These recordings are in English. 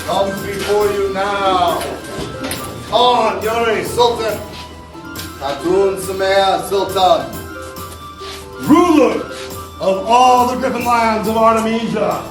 comes before you now. Khan Yuri Sultan, Khatun Sumayya Sultan, ruler of all the Griffin lands of Artemisia.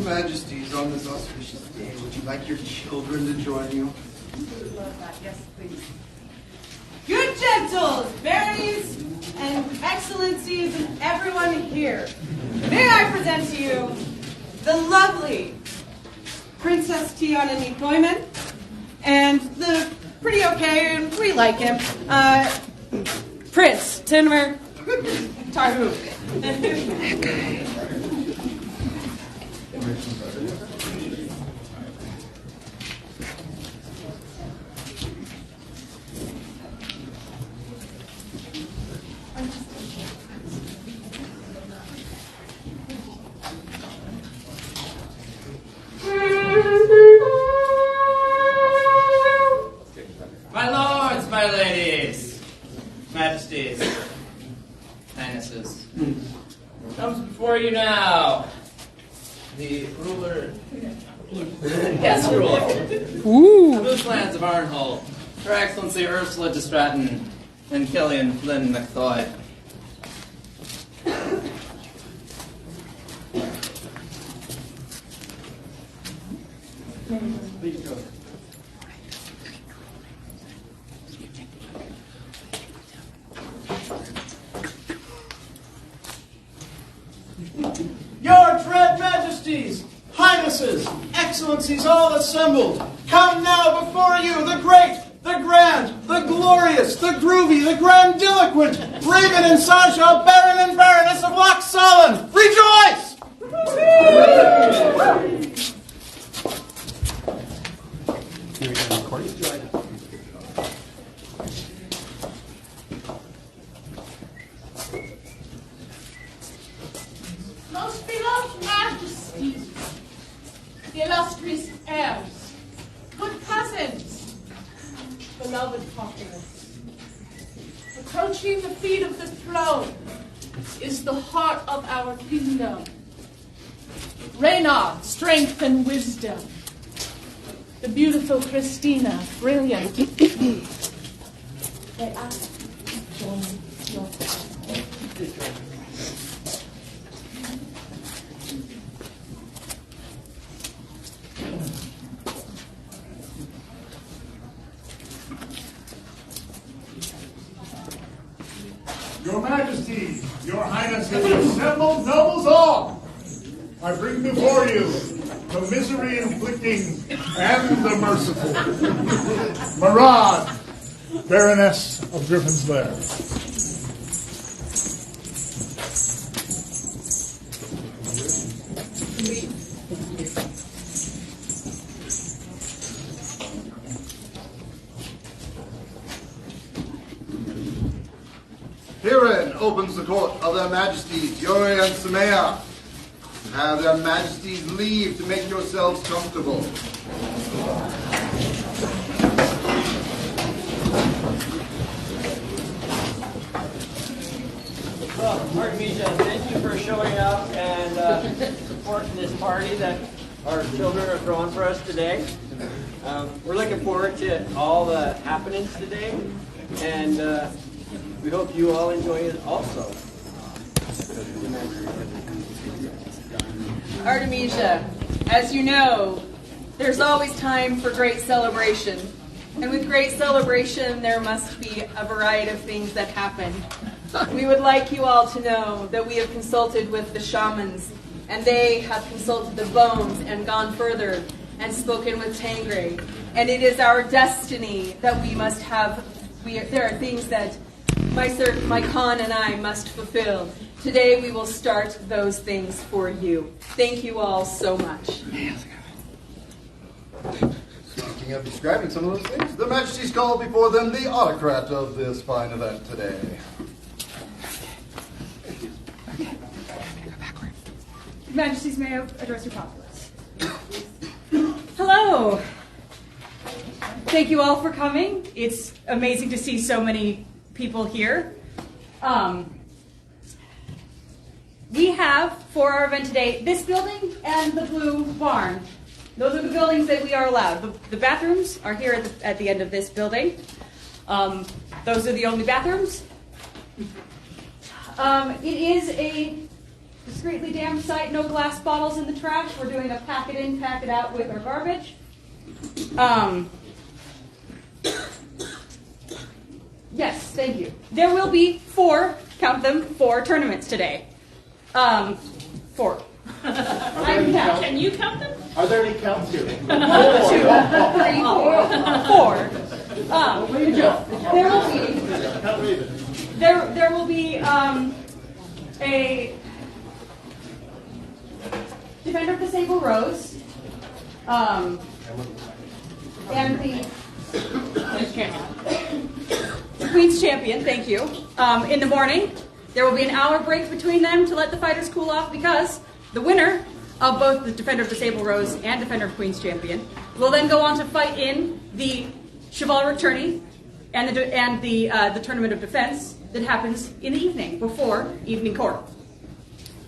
Majesties, on this auspicious day, would you like your children to join you? Would love that. Yes, please. Good gentles, baronies, and excellencies, and everyone here. May I present to you the lovely Princess Tiana Nikoyman and the pretty okay, and we like him, Prince Tinmer Tarhu. My lords, my ladies, majesties, highnesses, comes before you now the ruler, yes, ruler, of those lands of Arnhold, Her Excellency Ursula de Stratton and Killian Flynn McThoy. Please go. Your dread majesties, highnesses, excellencies all assembled, come now before you the great, the grand, the glorious, the groovy, the grandiloquent, Raven and Sasha, Baron and Baroness of Lochsollen. Rejoice! Most beloved majesties, the illustrious heirs, good cousins, beloved populace, approaching the feet of the throne is the heart of our kingdom. Reina, strength and wisdom. The beautiful Christina, brilliant. They ask to join your family. Your Majesty, Your Highness, assembled nobles all, I bring before you the misery-inflicting and the merciful Marad, Baroness of Griffin's Lair. Herein opens the court of their Majesties, Yuri and Sumayya. Have their Majesties leave to make yourselves comfortable. Well, Artemisia, thank you for showing up and supporting this party that our children are throwing for us today. We're looking forward to all the happenings today, and we hope you all enjoy it also. Artemisia, as you know, there's always time for great celebration. And with great celebration, there must be a variety of things that happen. We would like you all to know that we have consulted with the shamans, and they have consulted the bones and gone further and spoken with Tangre. And it is our destiny that we must have, there are things that my Khan and I must fulfill. Today we will start those things for you. Thank you all so much. Speaking of describing some of those things, their majesties call before them the autocrat of this fine event today. Your Majesties, may I address your populace? Hello. Thank you all for coming. It's amazing to see so many people here. We have, for our event today, this building and the blue barn. Those are the buildings that we are allowed. The bathrooms are here at the end of this building. Those are the only bathrooms. It is a discreetly damp site, no glass bottles in the trash. We're doing a pack it in, pack it out with our garbage. Yes, thank you. There will be 4, count them, 4 tournaments today. 4. Can you count them? Are there any counts here? 1, 2, 3, 4. There will be a Defender of the Sable Rose, and the Queen's Champion, thank you. In the morning, there will be an hour break between them to let the fighters cool off, because the winner of both the Defender of the Sable Rose and Defender of Queen's Champion will then go on to fight in the Chivalric Tourney and the Tournament of Defense that happens in the evening before Evening Court.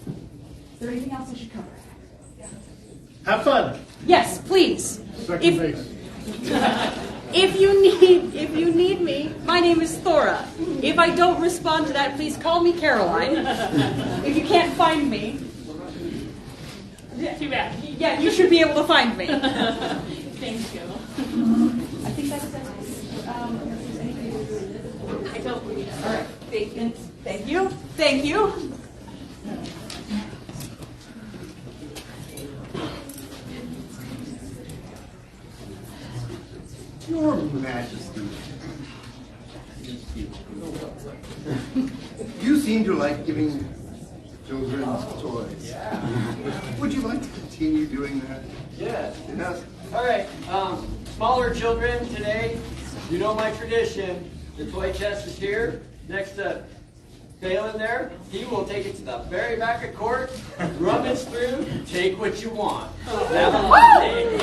Is there anything else I should cover? Have fun. Yes, please. Second base. If you need me, my name is Thora. If I don't respond to that, please call me Caroline. If you can't find me, Too bad. yeah, you should be able to find me. Thank you. I think that's it. I don't believe so. All right. Thank you. Thank you. Your Majesty. You seem to like giving children toys. Would you like to continue doing that? Yes. Yes. All right. Smaller children today, you know my tradition. The toy chest is here next to Phelan there. He will take it to the very back of court, rummage through, take what you want. Have a fun day.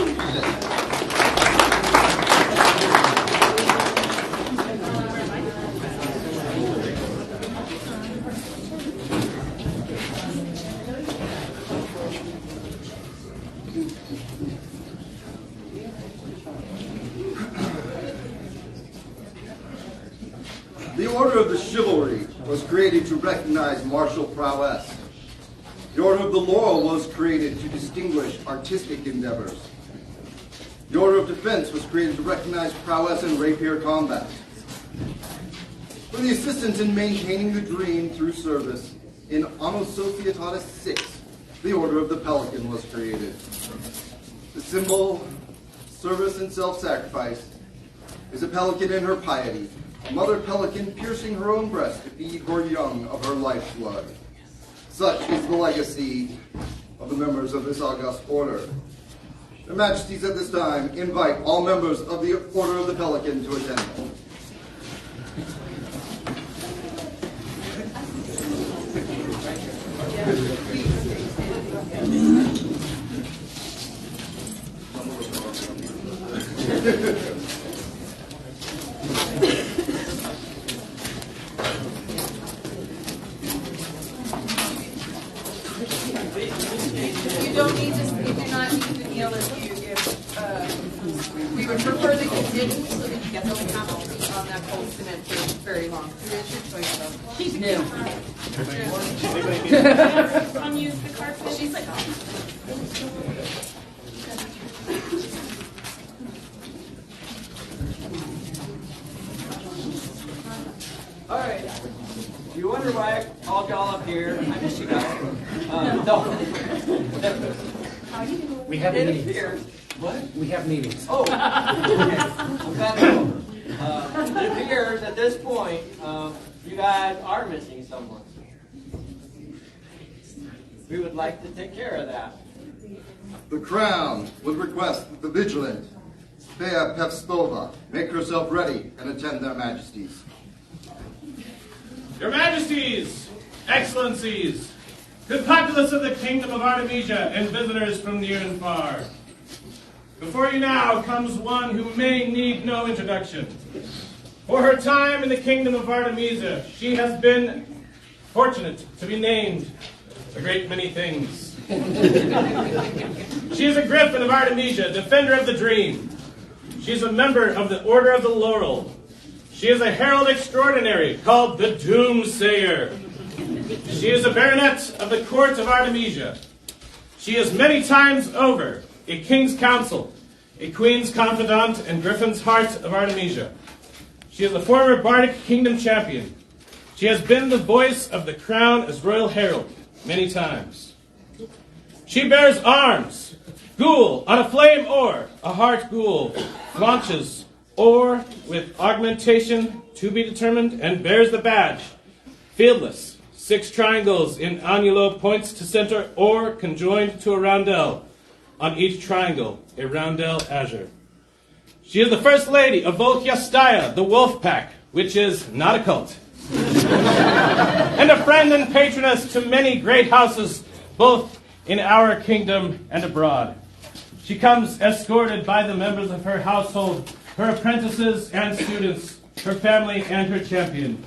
The Order of the Chivalry was created to recognize martial prowess. The Order of the Laurel was created to distinguish artistic endeavors. The Order of Defense was created to recognize prowess in rapier combat. For the assistance in maintaining the dream through service, in Anno Societatis 6, the Order of the Pelican was created. The symbol, service and self-sacrifice, is a pelican in her piety, a mother pelican piercing her own breast to feed her young of her lifeblood. Such is the legacy of the members of this august order. Their Majesties at this time invite all members of the Order of the Pelican to attend. You don't need to. You do not need to kneel if we would prefer that you didn't, so that you get the penalty on that cold cement for very long. She's new. Unused the carpet. She's like, All right. You wonder why I called y'all up here. I miss you guys. No. We have It meetings. appears. What? We have meetings. Oh, okay. I'm glad to know. It appears at this point, you guys are missing someone. We would like to take care of that. The Crown would request that the vigilant Thea Pevstova make herself ready and attend their majesties. Your Majesties, Excellencies, good populace of the Kingdom of Artemisia and visitors from near and far. Before you now comes one who may need no introduction. For her time in the Kingdom of Artemisia, she has been fortunate to be named a great many things. She is a Griffin of Artemisia, defender of the dream. She is a member of the Order of the Laurel. She is a herald extraordinary called the Doomsayer. She is a baronet of the court of Artemisia. She is many times over a king's counsel, a queen's confidant, and Griffin's heart of Artemisia. She is a former bardic kingdom champion. She has been the voice of the crown as royal herald many times. She bears arms, ghoul on a flame or a heart ghoul, launches or with augmentation to be determined, and bears the badge, fieldless, 6 triangles in annulo points to center or conjoined to a roundel, on each triangle a roundel azure. She is the first lady of Volkyastaya, the wolf pack, which is not a cult, and a friend and patroness to many great houses, both in our kingdom and abroad. She comes escorted by the members of her household, her apprentices and students, her family and her champion.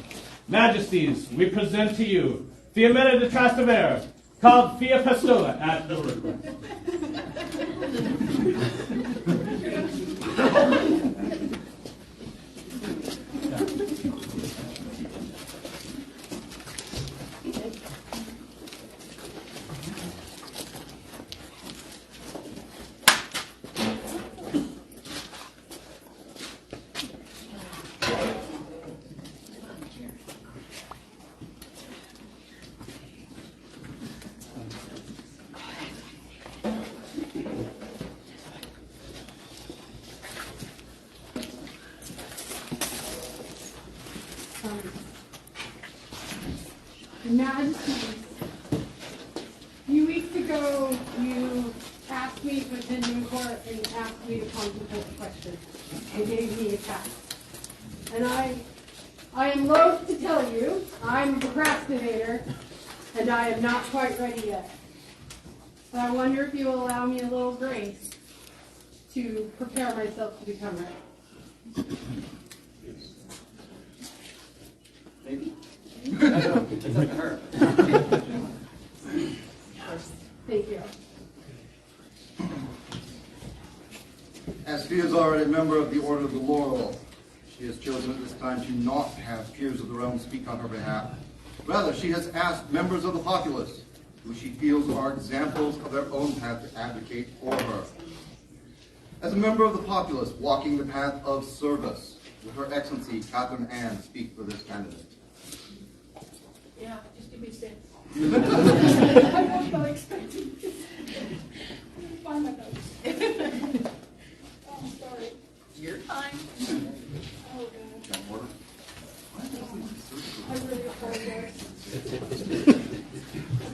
Majesties, we present to you Fiametta de Trastevere, called Fia Pestova at the request. Majesties, a few weeks ago, you asked me to attend in court and asked me to contemplate the question and gave me a task. And I am loath to tell you, I'm a procrastinator, and I am not quite ready yet. But I wonder if you will allow me a little grace to prepare myself to become ready. Maybe. It's up to her. Thank you. As Fia is already a member of the Order of the Laurel, she has chosen at this time to not have peers of the realm speak on her behalf. Rather, she has asked members of the populace, who she feels are examples of their own path, to advocate for her. As a member of the populace walking the path of service, will Her Excellency Catherine Anne speak for this candidate? Yeah, just give me a second. I was not expecting this. Find my notes. Oh, I'm sorry. Your time. Oh, God. I really apologize.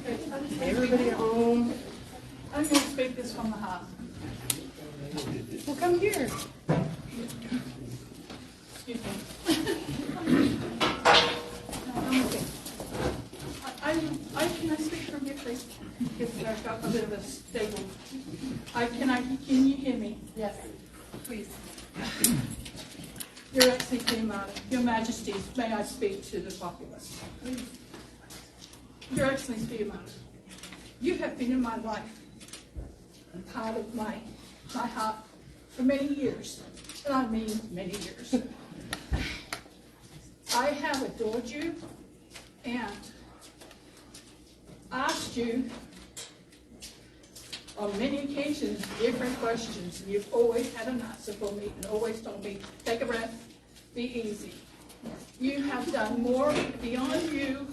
Okay, Everybody at home, I'm going to speak this from the heart. well, come here. Excuse me. I'm okay. Can I speak from here, please? Because I've got a bit of a stable. Can you hear me? Yes. Please. Your Excellency, Your Majesties, may I speak to the populace? Please. Your Excellency, you have been in my life, a part of my heart for many years, and I mean many years. I have adored you and asked you on many occasions different questions, and you've always had an answer for me and always told me, take a breath, be easy. You have done more beyond you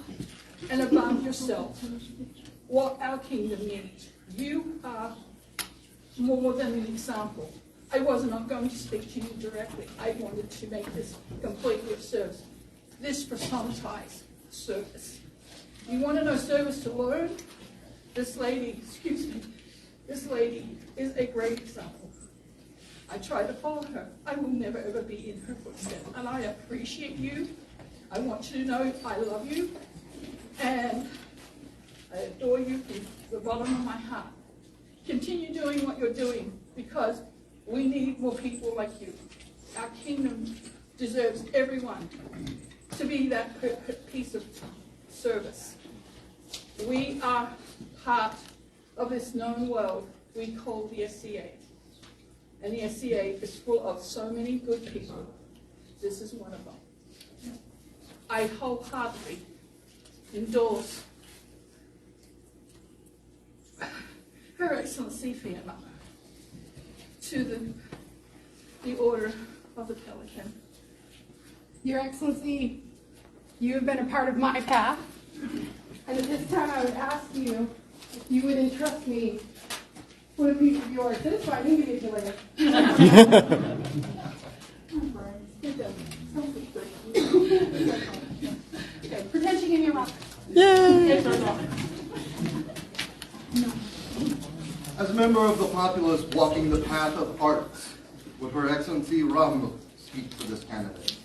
and above yourself what our kingdom needs. You are more than an example. I was not going to speak to you directly. I wanted to make this completely of service. This personifies service. You want to know service to learn? This lady, excuse me, This lady is a great example. I try to follow her. I will never ever be in her footsteps. And I appreciate you. I want you to know I love you. And I adore you from the bottom of my heart. Continue doing what you're doing because we need more people like you. Our kingdom deserves everyone to be that piece of service. We are part of this known world we call the SCA. And the SCA is full of so many good people. This is one of them. I wholeheartedly endorse Her Excellency Fiona to the Order of the Pelican. Your Excellency, you have been a part of my path, and at this time I would ask you if you would entrust me with a piece of yours. That's fine, you can give it to you later. Okay, pretend you give me a rock. Yay! As a member of the populace walking the path of arts, would Her Excellency Rum speak for this candidate?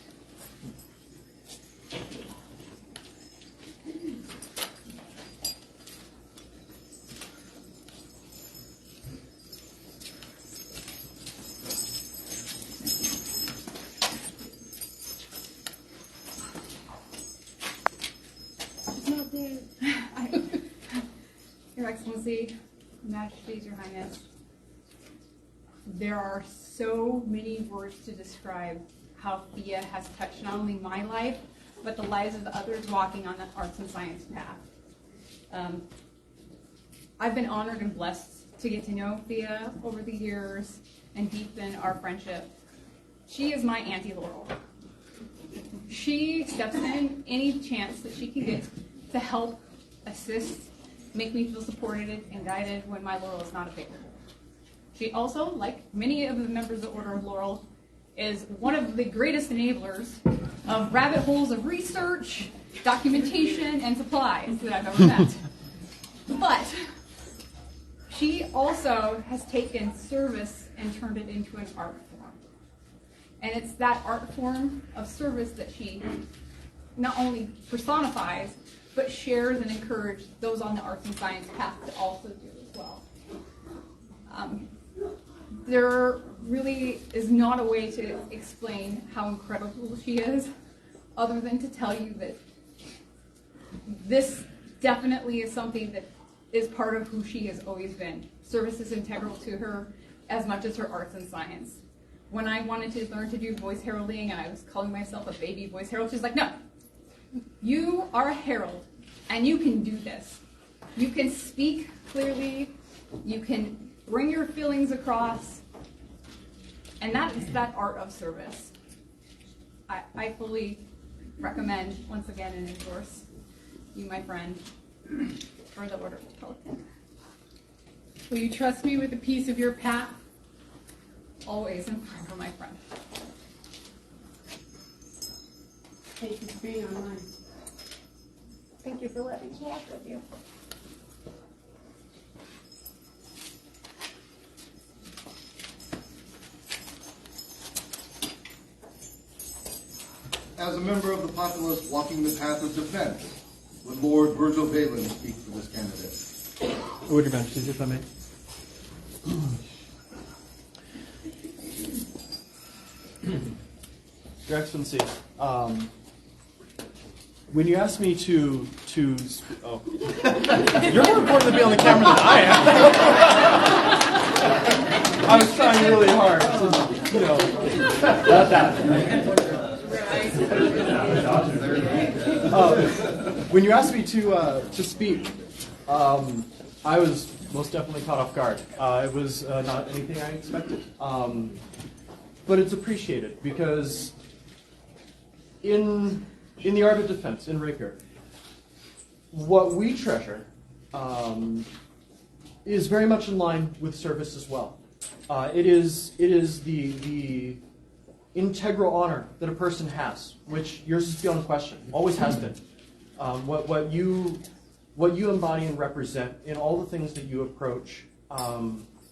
Your Excellency, Majesties, Your Highness, there are so many words to describe how Thea has touched not only my life, but the lives of the others walking on the arts and science path. I've been honored and blessed to get to know Thea over the years and deepen our friendship. She is my Auntie Laurel. She steps in any chance that she can get to help, assist, make me feel supported and guided when my Laurel is not available. She also, like many of the members of the Order of Laurel, is one of the greatest enablers of rabbit holes of research, documentation, and supplies that I've ever met. But she also has taken service and turned it into an art form. And it's that art form of service that she not only personifies, but shares and encourages those on the arts and science path to also do as well. There really is not a way to explain how incredible she is, other than to tell you that this definitely is something that is part of who she has always been. Service is integral to her as much as her arts and science. When I wanted to learn to do voice heralding and I was calling myself a baby voice herald, she's like, no, you are a herald and you can do this. You can speak clearly, you can bring your feelings across, and that is that art of service. I fully recommend, once again, and endorse you, my friend, for the Order of the Pelican. Will you trust me with a piece of your path? Always and forever, my friend. Thank you for being online. Thank you for letting me walk with you. As a member of the populace walking the path of defense, would Lord Virgil Valen speak for this candidate? Would Your Majesty, if I may? Your Excellency, when you asked me to oh, you're more important to be on the camera than I am. I was trying really hard to, not that. When you asked me to speak, I was most definitely caught off guard. It was not anything I expected, but it's appreciated because in the art of defense, in rapier, what we treasure is very much in line with service as well. It is the integral honor that a person has, which yours is beyond question, always has been. What you embody and represent in all the things that you approach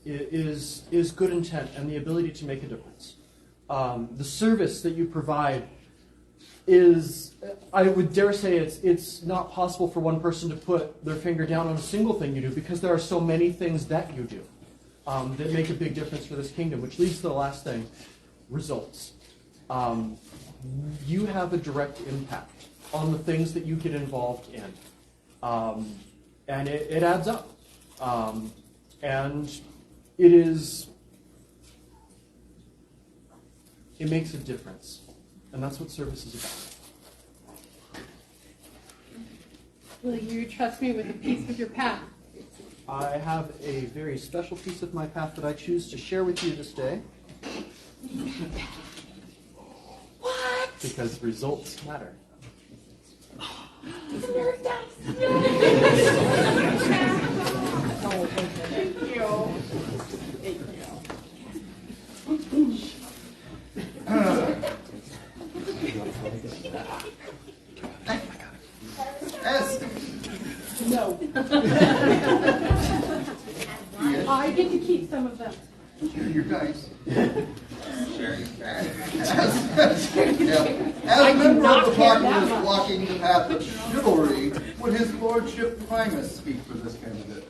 is good intent and the ability to make a difference. The service that you provide is, I would dare say, it's not possible for one person to put their finger down on a single thing you do, because there are so many things that you do that make a big difference for this kingdom, which leads to the last thing, results. You have a direct impact on the things that you get involved in. And it adds up. And it makes a difference. And that's what service is about. Will you trust me with a piece of your path? I have a very special piece of my path that I choose to share with you this day. What? Because results matter. It's very nice. Thank you. No. I get to keep some of them. You're nice. As I a do member not of the care that populace much. walking the path of chivalry, would his lordship Primus speak for this candidate?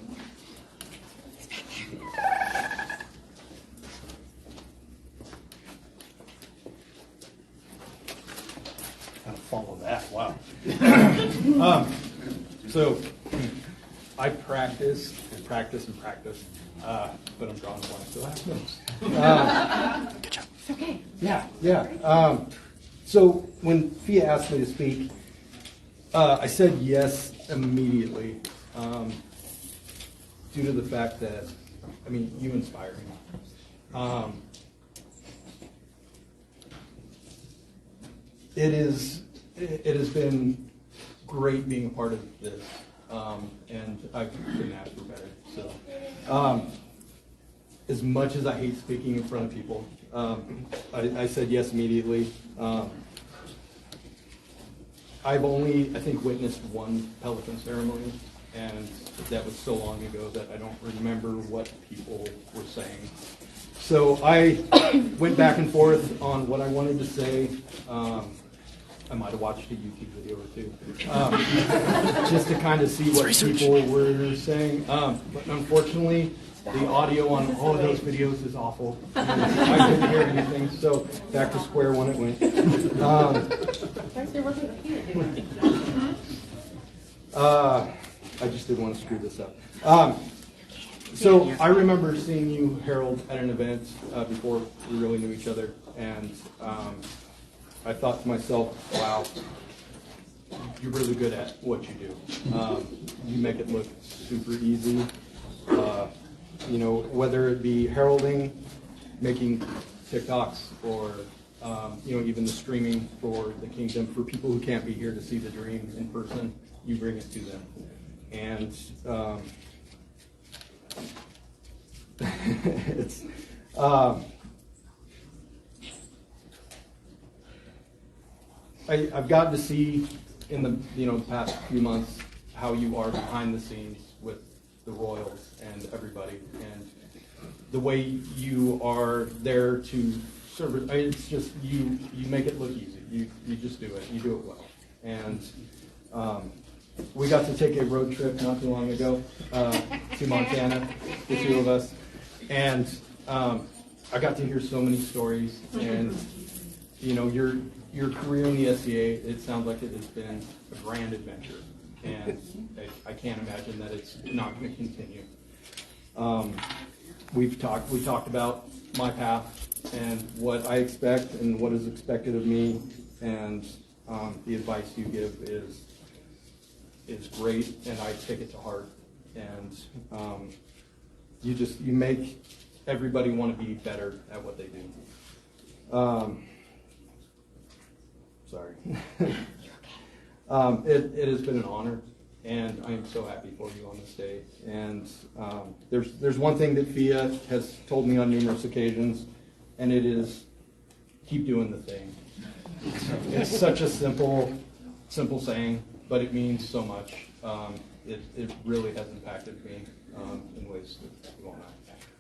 Gotta follow that. Wow. So I practice and practice and practice, but I'm drawing a blank, so I have notes. Good job. It's okay. Yeah. So when Fia asked me to speak, I said yes immediately, due to the fact that, I mean, you inspire me. It has been great being a part of this, and I couldn't ask for better. So, as much as I hate speaking in front of people, I said yes immediately. I've only, I think, witnessed one Pelican ceremony, and that was so long ago that I don't remember what people were saying. So I went back and forth on what I wanted to say. I might have watched a YouTube video or two, just to kind of see what people were saying. But unfortunately, the audio on all of those videos is awful. I couldn't hear anything, so back to square one it went. I just didn't want to screw this up. So I remember seeing you, Harold, at an event before we really knew each other, and I thought to myself, wow, you're really good at what you do. You make it look super easy. You know, whether it be heralding, making TikToks, or you know, even the streaming for the kingdom for people who can't be here to see the dream in person, you bring it to them. And it's I've gotten to see in the past few months how you are behind the scenes with the royals and everybody, and the way you are there to serve. It's just you make it look easy. You just do it. You do it well. And we got to take a road trip not too long ago to Montana, the two of us, and I got to hear so many stories. And you know, your career in the SCA, it sounds like it has been a grand adventure, and I can't imagine that it's not going to continue. We talked about my path and what I expect and what is expected of me, and the advice you give is great, and I take it to heart. And you make everybody want to be better at what they do. Sorry. It has been an honor, and I am so happy for you on this day. And there's one thing that Fia has told me on numerous occasions, and it is, keep doing the thing. It's such a simple saying, but it means so much. It really has impacted me in in ways that you won't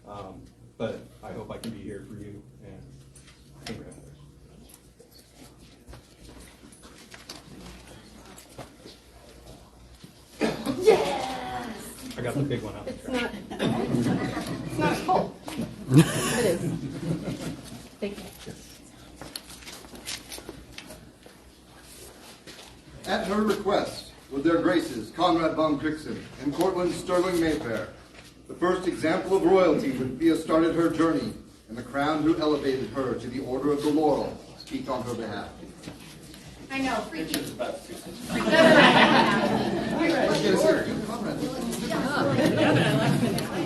know. But I hope I can be here for you, and congratulations. Yes! I got the big one out. It's not cold. It is. Thank you. At her request, with their graces, Conrad von Crixen and Cortland Sterling Mayfair, the first example of royalty when Thea started her journey, and the crown who elevated her to the Order of the Laurel, speak on her behalf. I know, freaky.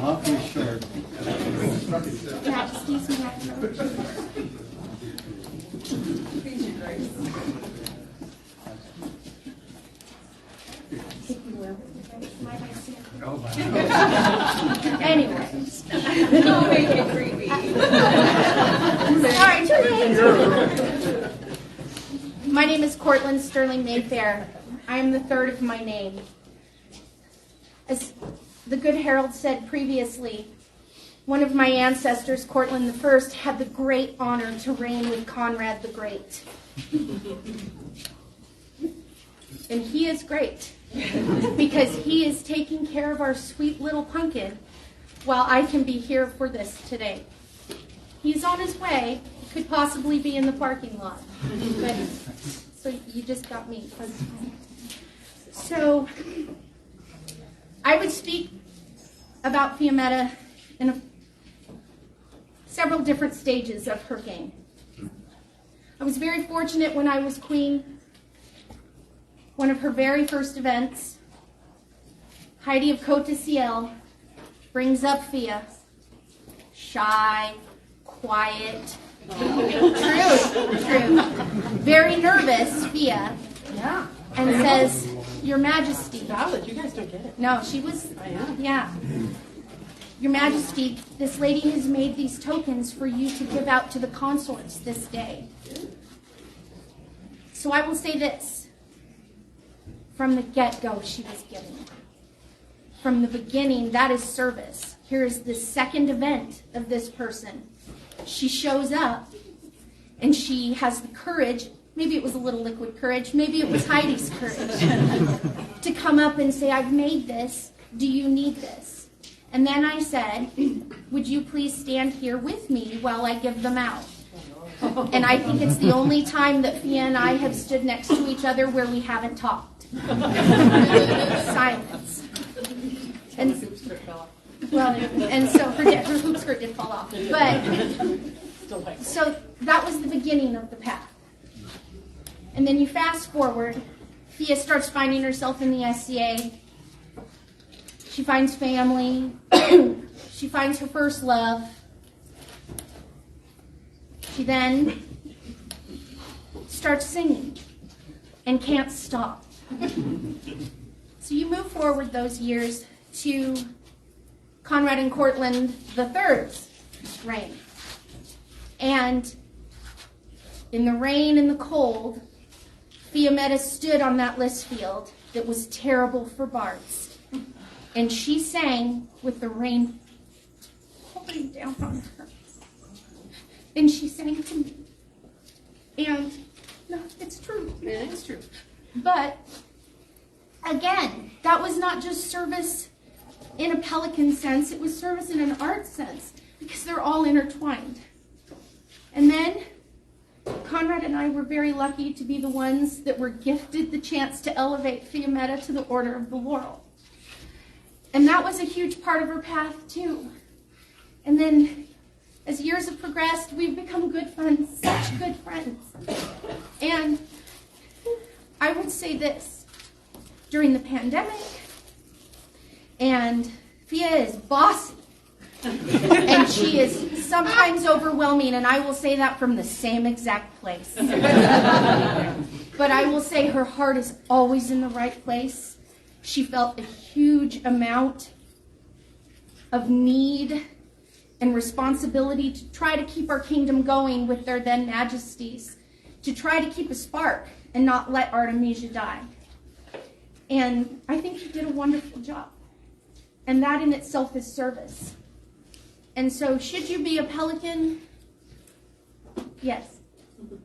Awfully short. Majesty's Anyways. Don't make it creepy. Sorry, too late. My name is Cortland Sterling Mayfair. I am the third of my name. As the good herald said previously, one of my ancestors, Cortland I, had the great honor to reign with Conrad the Great. And he is great because he is taking care of our sweet little pumpkin while I can be here for this today. He's on his way, could possibly be in the parking lot. But, so you just got me. So I would speak about Fiammetta in several different stages of her game. I was very fortunate when I was queen. One of her very first events, Heidi of Côte de Ciel brings up Fia, shy, quiet, true, very nervous Fia, and says, "Your Majesty." Valid, you guys don't get it. No, she was, I am. yeah. "Your Majesty, this lady has made these tokens for you to give out to the consorts this day. So I will say this. From the get-go, she was giving. From the beginning, that is service. Here is the second event of this person. She shows up, and she has the courage, maybe it was a little liquid courage, maybe it was Heidi's courage, to come up and say, I've made this, do you need this? And then I said, would you please stand here with me while I give them out? And I think it's the only time that Fia and I have stood next to each other where we haven't talked. Silence. And so her hoop skirt did fall off. But so that was the beginning of the path. And then you fast forward, Fia starts finding herself in the SCA. She finds family. She finds her first love. She then starts singing and can't stop. So you move forward those years to Conrad and Cortland III's reign. And in the rain and the cold, Fiammetta stood on that list field that was terrible for bards. And she sang with the rain pouring down on her. And she sang to me. And no, it's true. It's true. But again, that was not just service in a pelican sense, it was service in an art sense, because they're all intertwined. And then Conrad and I were very lucky to be the ones that were gifted the chance to elevate Fiammetta to the Order of the Laurel. And that was a huge part of her path too. And then as years have progressed, we've become good friends, such good friends. And I would say this, during the pandemic, and Fia is bossy, and she is sometimes overwhelming, and I will say that from the same exact place. But I will say her heart is always in the right place. She felt a huge amount of need and responsibility to try to keep our kingdom going with their then majesties, to try to keep a spark and not let Artemisia die. And I think she did a wonderful job. And that in itself is service. And so should you be a pelican? Yes. You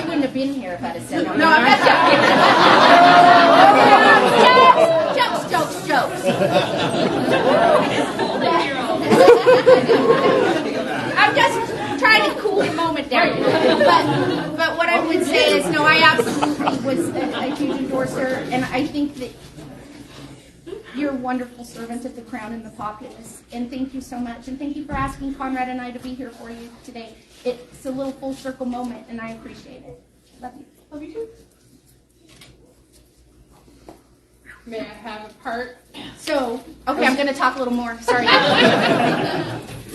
wouldn't have been here if I'd have said no. No, I'm not joking. Jokes. I'm just trying to cool the moment down. But what I would say is, no, I absolutely was a huge endorser, and I think that you're a wonderful servant of the Crown and the populace. And thank you so much. And thank you for asking Conrad and I to be here for you today. It's a little full circle moment, and I appreciate it. Love you. Love you too. May I have a part? So, okay, I'm going to talk a little more. Sorry.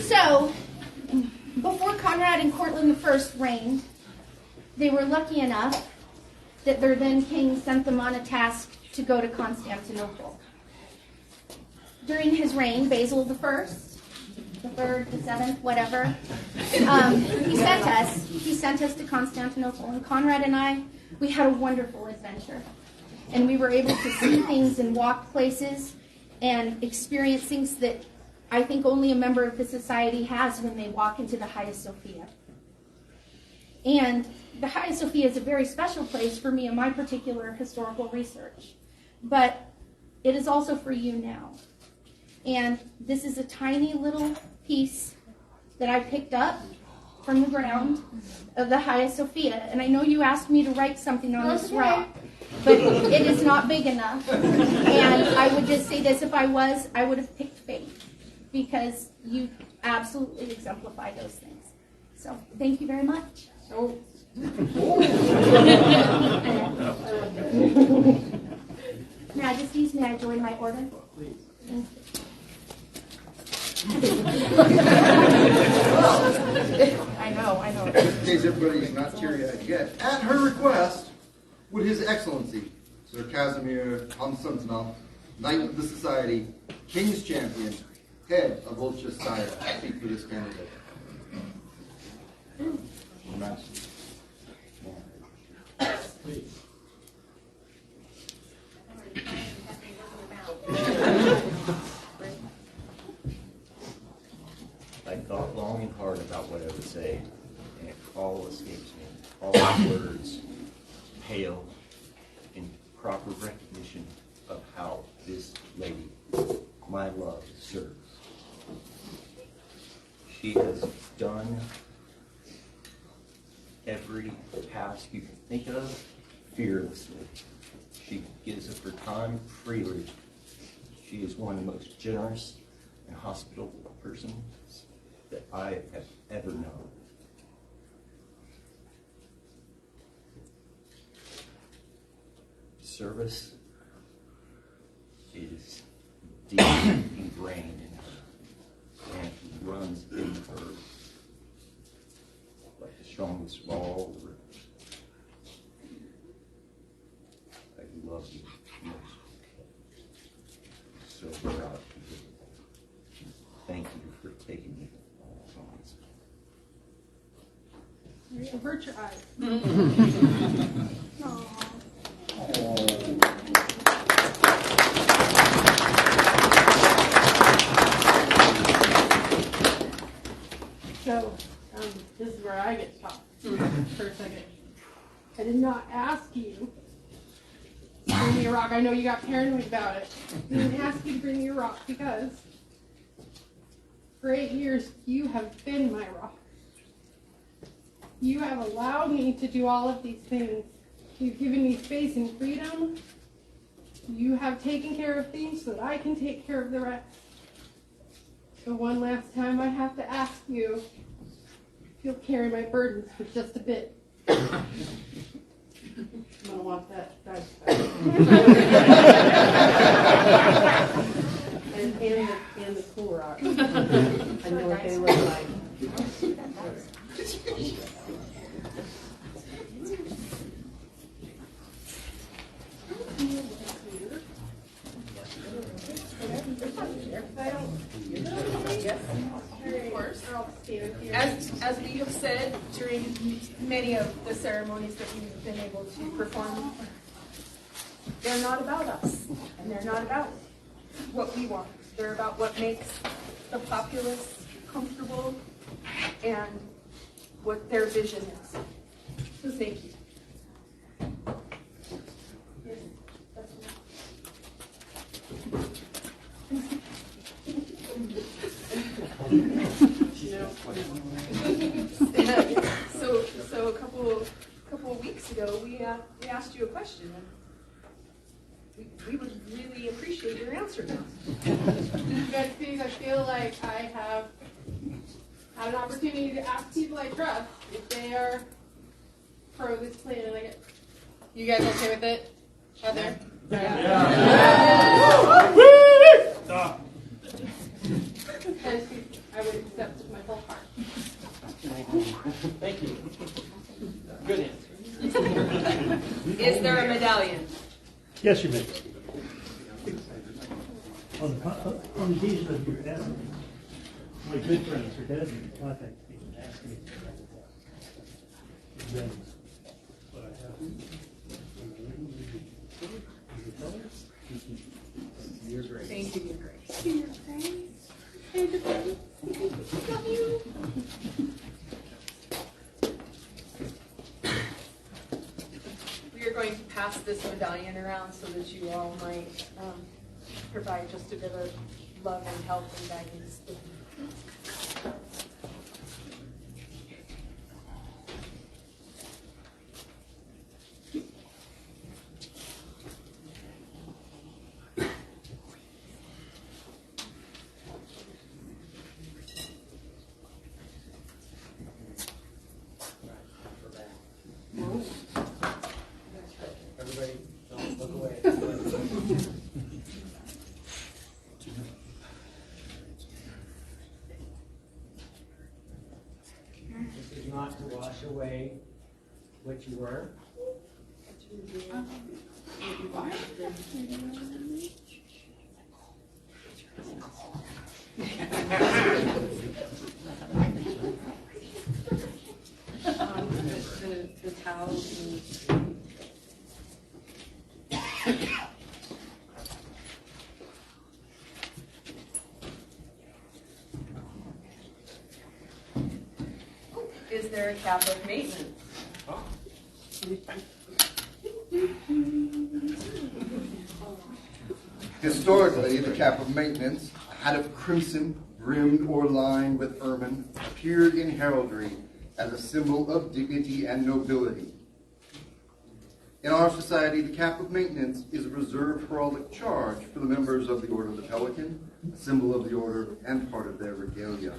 So, before Conrad and Cortland I reigned, they were lucky enough that their then king sent them on a task to go to Constantinople. During his reign, Basil I, the 3rd, the 7th, whatever, he sent us to Constantinople. And Conrad and I, we had a wonderful adventure. And we were able to see things and walk places and experience things that I think only a member of the society has when they walk into the Hagia Sophia. And the Hagia Sophia is a very special place for me in my particular historical research. But it is also for you now. And this is a tiny little piece that I picked up from the ground of the Hagia Sophia. And I know you asked me to write something on this rock, but it is not big enough. And I would just say this, if I was, I would have picked faith, because you absolutely exemplify those things. So thank you very much. Oh. Majesties, may I join my order? Please. Thank you. I know. In case everybody is not teary-eyed yet, at her request, would His Excellency, Sir Casimir Konstantinov, Knight of the Society, King's Champion, Head of Volchestire, speak for this candidate. Please. I thought long and hard about what I would say, and it all escapes me. All the words pale in proper recognition of how this lady, my love, serves. She has done every task you can think of fearlessly. She gives of her time freely. She is one of the most generous and hospitable persons that I have ever known. Service is deep ingrained in her, and it runs in her like the strongest of all the rivers. I love you most. So proud of you. Thank you for taking me on this. Avert your eyes. So, this is where I get stopped for a second. I did not ask you to bring me a rock. I know you got paranoid about it. I didn't ask you to bring me a rock because for 8 years you have been my rock. You have allowed me to do all of these things. You've given me space and freedom. You have taken care of things so that I can take care of the rest. So one last time I have to ask you if you'll carry my burdens for just a bit. I'm going to want that back. and the cool rock. I know what they look like. As we have said during many of the ceremonies that we've been able to perform, they're not about us, and they're not about what we want. They're about what makes the populace comfortable and what their vision is. So thank you. So a couple of weeks ago, we asked you a question, and we would really appreciate your answer now. Guys, please, I feel like I have an opportunity to ask people I trust if they are pro this plan, and I get. You guys okay with it? Out there? I would accept with my whole heart. Thank you. Good answer. Is there a medallion? Yes, you may. On the occasion of your asking, my good friend, Sir Desmond, contacted me and asked me to then what I have. Your grace. Thank you, Your Grace. Your grace. Hey, the grace. Love you. We are going to pass this medallion around so that you all might provide just a bit of love and help and guidance. Everybody, don't look away. This is not to wash away what you were. The towels and is there a cap of maintenance? Historically, the cap of maintenance, a hat of crimson, brimmed or lined with ermine, appeared in heraldry as a symbol of dignity and nobility. In our society, the cap of maintenance is a reserved heraldic charge for the members of the Order of the Pelican, a symbol of the order and part of their regalia.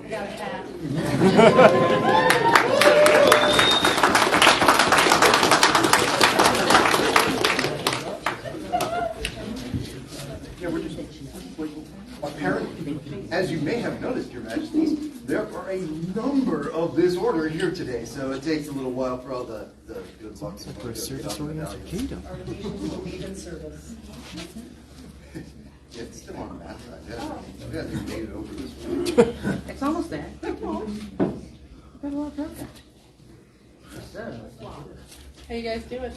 I got a hat. Yeah, we're just apparently, as you may have noticed, Your Majesties, there are a number of this order here today, so it takes a little while for all the good luck. For a service-oriented kingdom. Our nations will be in service. Yeah, it's still on that side. Yeah. We haven't made it over this one. It's almost there. How you guys doing?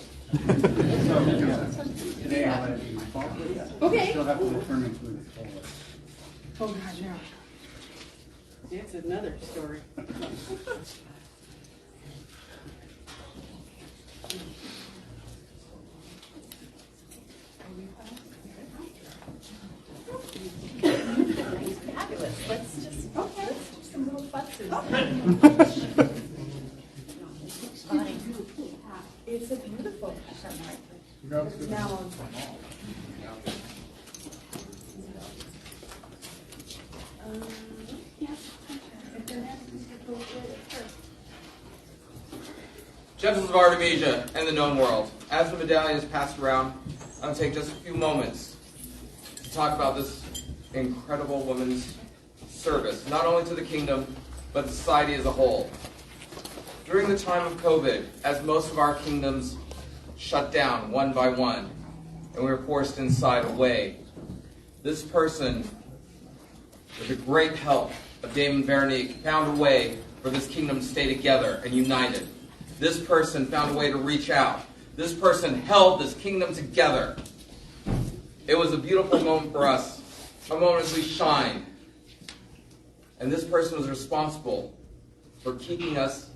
Today I'll let you fall. Okay. Still have to determine who the call is. Oh, God, no. It's another story. Fabulous. Let's do some little futzes. It's a beautiful It's now on. Gentles of Artemisia and the known world, as the medallion is passed around, I'm going to take just a few moments to talk about this incredible woman's service, not only to the kingdom, but society as a whole. During the time of COVID, as most of our kingdoms shut down one by one, and we were forced inside away, This person, with the great help of Damon Barony, found a way for this kingdom to stay together and united. This person found a way to reach out. This person held this kingdom together. It was a beautiful moment for us, a moment as we shined. And this person was responsible for keeping us,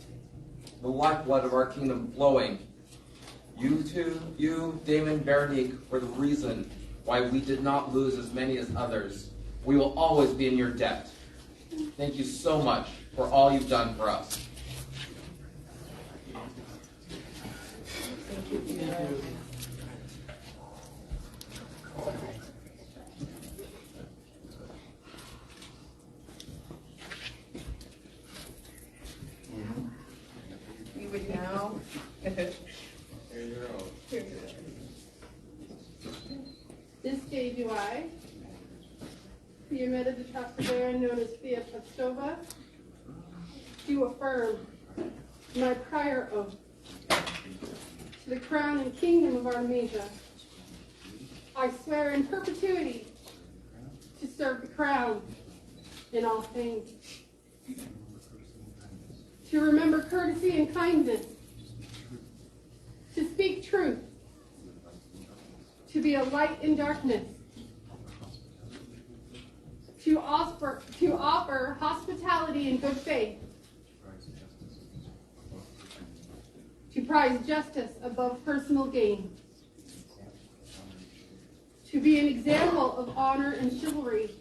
the lifeblood of our kingdom, flowing. You two, you, Damon, Barony, were the reason why we did not lose as many as others. We will always be in your debt. Thank you so much for all you've done for us. Thank you. We would now. This day do I, Fiametta de Trastevere, known as Fia Pastova, do affirm my prior oath to the crown and kingdom of Artemisia. I swear in perpetuity to serve the crown in all things, to remember courtesy and kindness, to speak truth, to be a light in darkness, to offer hospitality and good faith, to prize justice above personal gain, to be an example of honor and chivalry,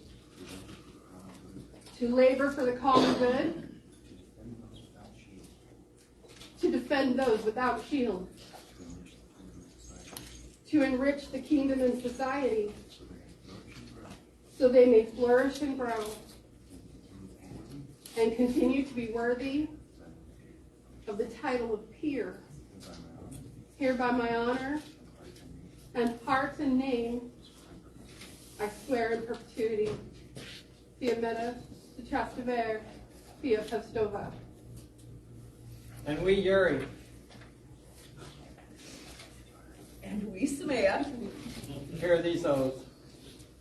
to labor for the common good, to defend those without shield, to enrich the kingdom and society, so they may flourish and grow, and continue to be worthy of the title of peer. Hereby my honor and heart and name, I swear in perpetuity. Fiametta de Trastevere, Fia Pastova. And we, Yuri. And we, Sumayya, Hear these oaths.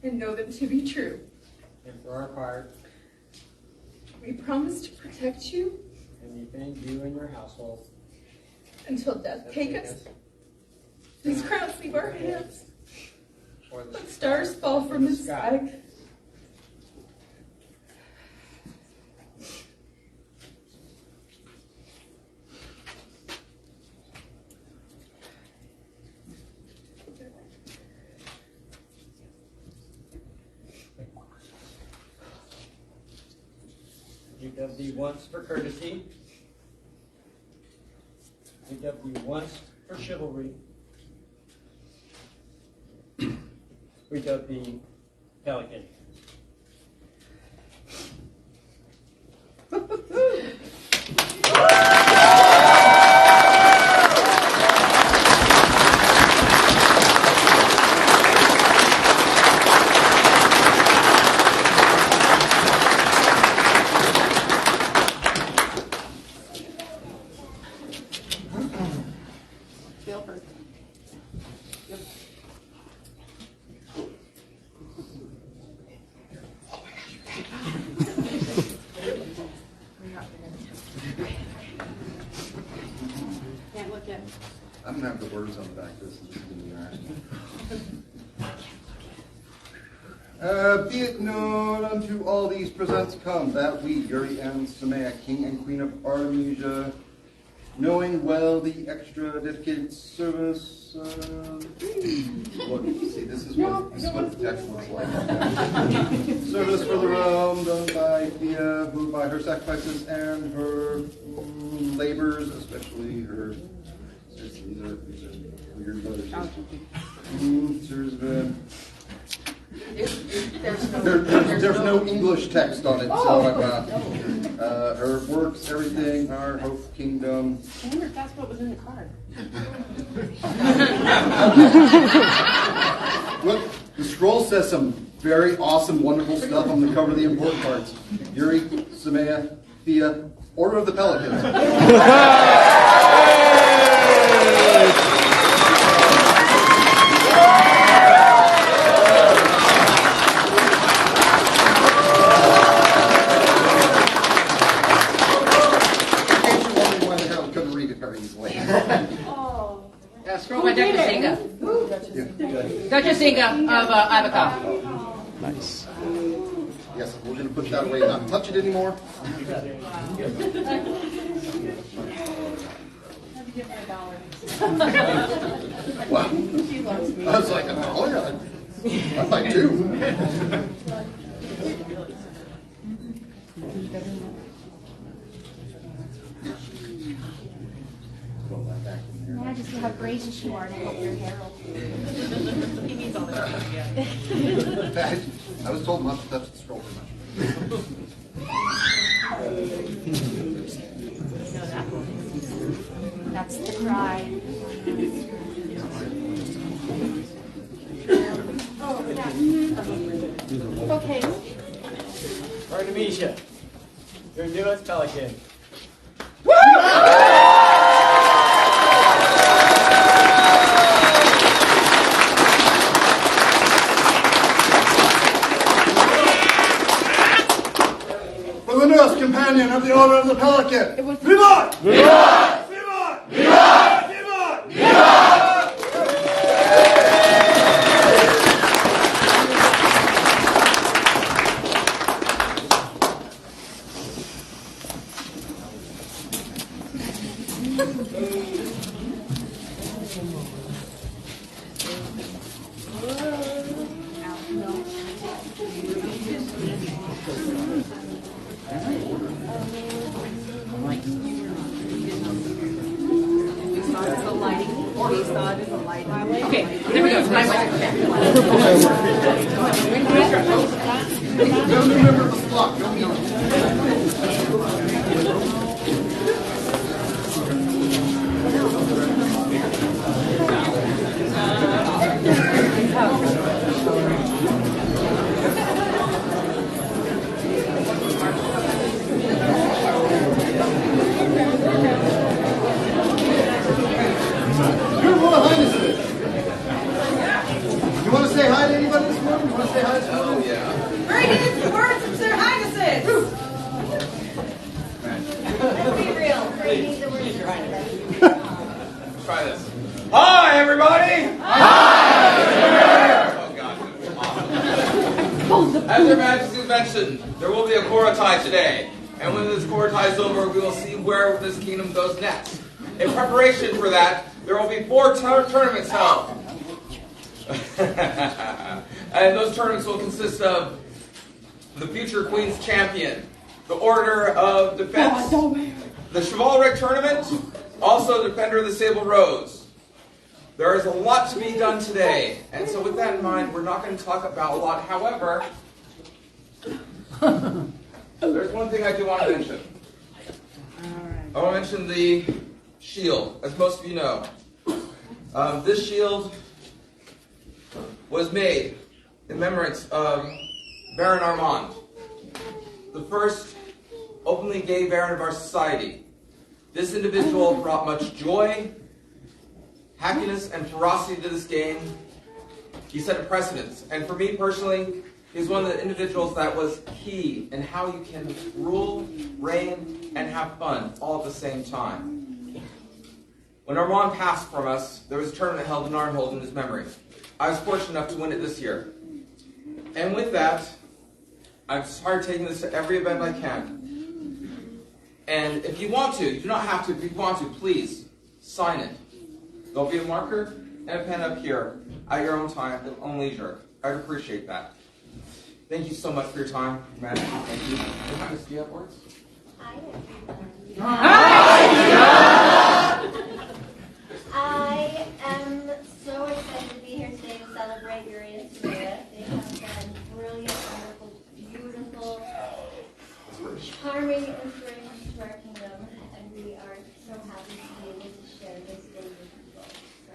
and know them to be true. And for our part. We promise to protect you And defend you and your household. until death take us. These crowns leave our hands. Or the Like stars fall from the sky. UW once for courtesy. UW once for chivalry. UW Pelican. Can't look at. I'm gonna have the words on the back of this. This is gonna be alright. Be it known unto all these presents come that we, Yuri and Sumayya, King and Queen of Artemisia, knowing well the extra dedicated service. Look, see, this is what the text looks like. Service for the realm done by Fia, who by her sacrifices and her labors, especially her. These are weird letters. There's no English text on it, so I'm her works, everything, our hope, kingdom. I wonder if that's what was in the card. Look, the scroll says some very awesome, wonderful stuff. I'm going to cover the important parts. Yuri, Sumayya, Fia, Order of the Pelicans. Duchess Inga of Abaca. Nice. Yes, we're going to put that away and not touch it anymore. Wow. I was like, $1? I'd like two. Majesty, how gracious you are to help your herald. He needs all the help. I was told not to touch the scroll too much. That's the cry. Oh, yeah. Okay. Artemisia, your newest pelican. For the newest companion of the Order of the Pelican. Vivat! Vivat! Vivat! Vivat! Vivat! Vivat! Okay, there we go. No new member of the flock. No new. You want to say hi to anybody this morning? You want to say hi to Oh, yeah. Greetings, the words of their highnesses. Let's be real. Greetings, the words of your highness. Try this. Hi, everybody! Hi! Oh, God. Awesome. As Your Majesty mentioned, there will be a Coroantion today. And when this Coroantion is over, we will see where this kingdom goes next. In preparation for that, there will be 4 tournaments held. And those tournaments will consist of the future Queen's Champion, the Order of Defense, the Chivalric Tournament, also Defender of the Sable Rose. There is a lot to be done today, and so with that in mind, we're not going to talk about a lot. However, there's one thing I do want to mention. I want to mention the shield, as most of you know. This shield was made in remembrance of Baron Armand, the first openly gay baron of our society. This individual brought much joy, happiness, and ferocity to this game. He set a precedence. And for me personally, he's one of the individuals that was key in how you can rule, reign, and have fun all at the same time. When Armand passed from us, there was a tournament held in Arnhold in his memory. I was fortunate enough to win it this year. And with that, I've started taking this to every event I can. And if you want to, you do not have to, if you want to, please sign it. There'll be a marker and a pen up here at your own time, at own leisure. I'd appreciate that. Thank you so much for your time, Majesty. Thank you. Your Highness, do you have words? I am so excited to be here today to celebrate Yuri and Sumayya. They have been brilliant, wonderful, beautiful, charming inspirations to our kingdom, and we are so happy to be able to share this day with you all. So,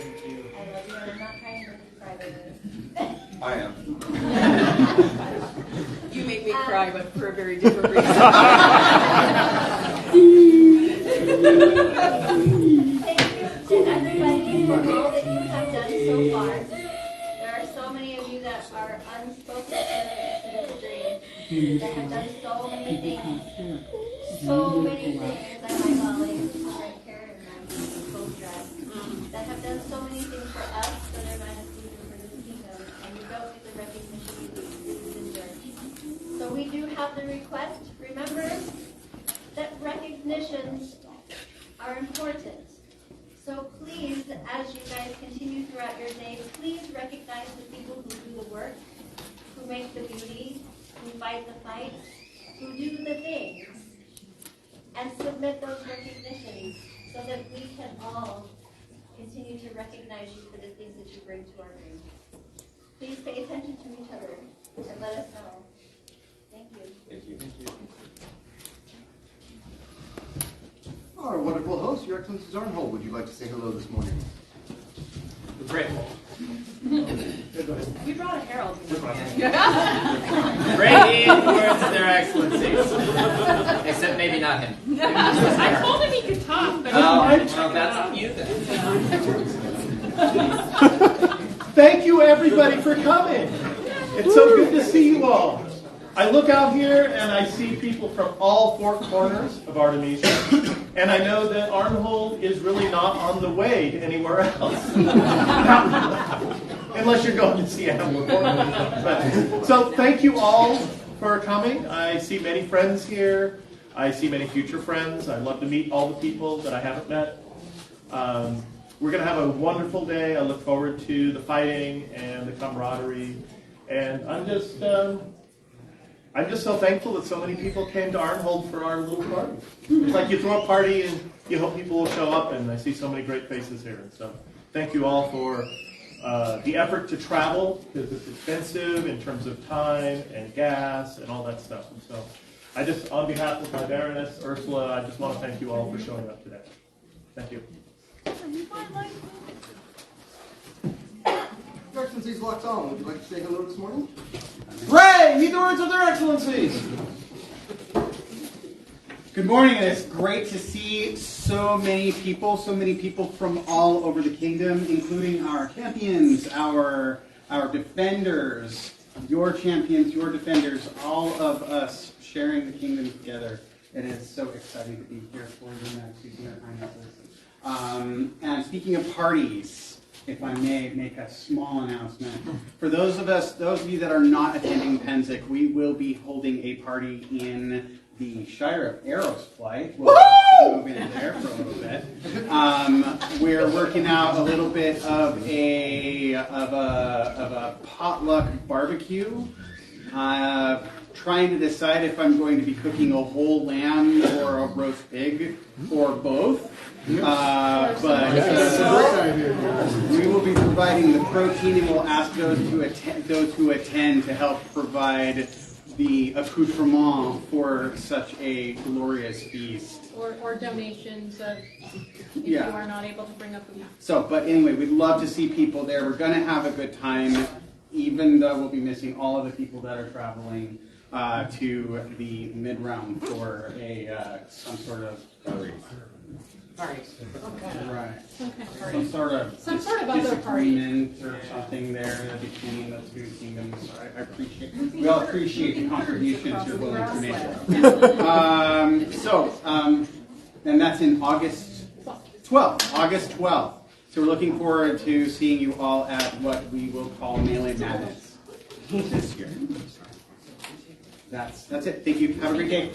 Thank you. I love you, and I'm not trying to make you cry by this. I am. You make me cry, but for a very different reason. Thank you to everybody for all that you have done so far. There are so many of you that are unspoken to the dream, that have done so many things. So many things that my colleagues right here and I'm both dressed, that have done so many things for us, for their Majesties, don't get the recognition you deserve. So we do have the request. Remember that recognitions are important. So please, as you guys continue throughout your day, please recognize the people who do the work, who make the beauty, who fight the fight, who do the things, and submit those recognitions so that we can all continue to recognize you for the things that you bring to our room. Please pay attention to each other and let us know. Thank you. Thank you. Thank you. Our wonderful host, Your Excellency Arnhold, would you like to say hello this morning? We're grateful. We brought a herald. Great words of their excellencies. Except maybe not him. I told him he could talk, but Well, that's on you then. Thank you, everybody, for coming. It's so good to see you all. I look out here and I see people from all four corners of Artemisia, and I know that Arnhold is really not on the way to anywhere else. Unless you're going to Seattle. So thank you all for coming. I see many friends here. I see many future friends. I'd love to meet all the people that I haven't met. We're going to have a wonderful day. I look forward to the fighting and the camaraderie. And I'm just so thankful that so many people came to Arnhold for our little party. It's like you throw a party and you hope people will show up, and I see so many great faces here. And so thank you all for the effort to travel, because it's expensive in terms of time and gas and all that stuff. And so I just, on behalf of my Baroness, Ursula, I just want to thank you all for showing up today. Thank you. Your Excellencies, Loxon, would you like to say hello this morning? Ray, meet the words of their excellencies. Good morning, and it's great to see so many people from all over the kingdom, including our champions, our defenders, your champions, your defenders, all of us sharing the kingdom together. It is so exciting to be here for you, Majesty, Your Highnesses. And speaking of parties, if I may make a small announcement. For those of you that are not attending Penzic, we will be holding a party in the Shire of Arrows flight. We'll move in there for a little bit. We're working out a little bit of a potluck barbecue. Trying to decide if I'm going to be cooking a whole lamb or a roast pig or both. But we will be providing the protein, and we'll ask those who attend to help provide the accoutrement for such a glorious feast. Or donations if you are not able to bring up the. So, but anyway, we'd love to see people there. We're going to have a good time, even though we'll be missing all of the people that are traveling to the mid-round for some sort of Party. Right. Okay. Some sort of other party. disagreement or something there between the two kingdoms. We all appreciate the contributions you're willing to make. And that's in August 12th. August 12th. So we're looking forward to seeing you all at what we will call Melee Madness this year. That's it. Thank you. Have a great day.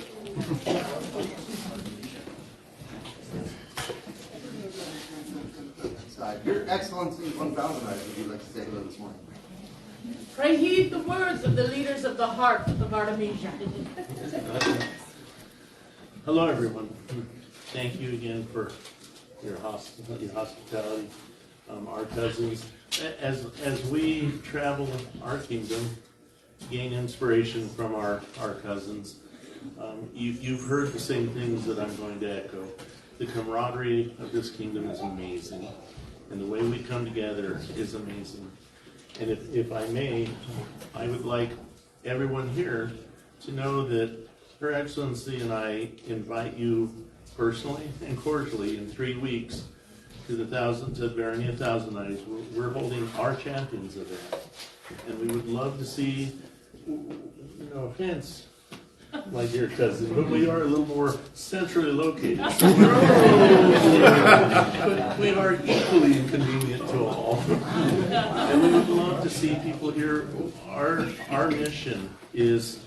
Your Excellency, von Valdenite, would you like to say hello this morning? Pray heed the words of the leaders of the heart of Artemisia. Hello, everyone. Thank you again for your hospitality. Our cousins, as we travel our kingdom, gain inspiration from our cousins. You've heard the same things that I'm going to echo. The camaraderie of this kingdom is amazing, and the way we come together is amazing. And if I may, I would like everyone here to know that Her Excellency and I invite you personally and cordially in 3 weeks to Barony 1,000 Eyes. We're holding our champions event, and we would love to see, no offense, my dear cousin, but we are a little more centrally located. But we are equally inconvenient to all. And we would love to see people here. Our mission is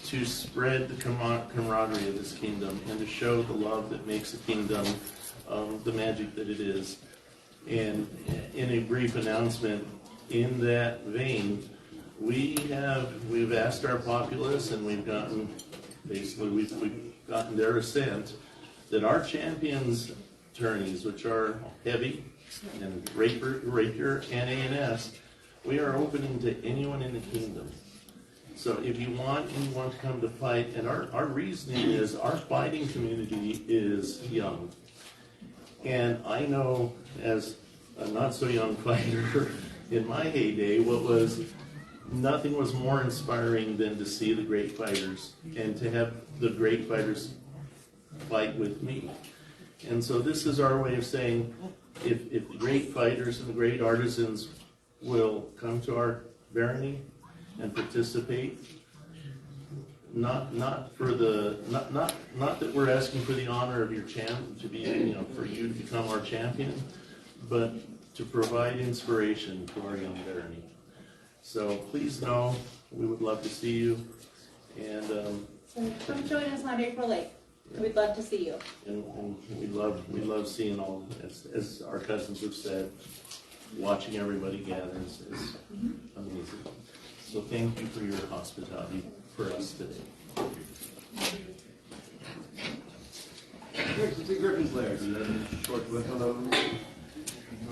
to spread the camaraderie of this kingdom and to show the love that makes a kingdom the magic that it is. And in a brief announcement, in that vein, we've asked our populace, and we've gotten their assent that our champions tourneys, which are heavy and rapier and A&S, we are opening to anyone in the kingdom. So if you want anyone to come to fight, and our reasoning is our fighting community is young. And I know as a not so young fighter in my heyday, nothing was more inspiring than to see the great fighters and to have the great fighters fight with me. And so this is our way of saying, if the great fighters and the great artisans will come to our barony and participate, not that we're asking for the honor of your champ to be, for you to become our champion, but to provide inspiration to our young barony. So please know we would love to see you, and So come join us on April 8th. We'd love to see you. And we love seeing all, as our cousins have said, watching everybody gather is amazing. So thank you for your hospitality for us today. Griffin's Lair, do you have any short hello?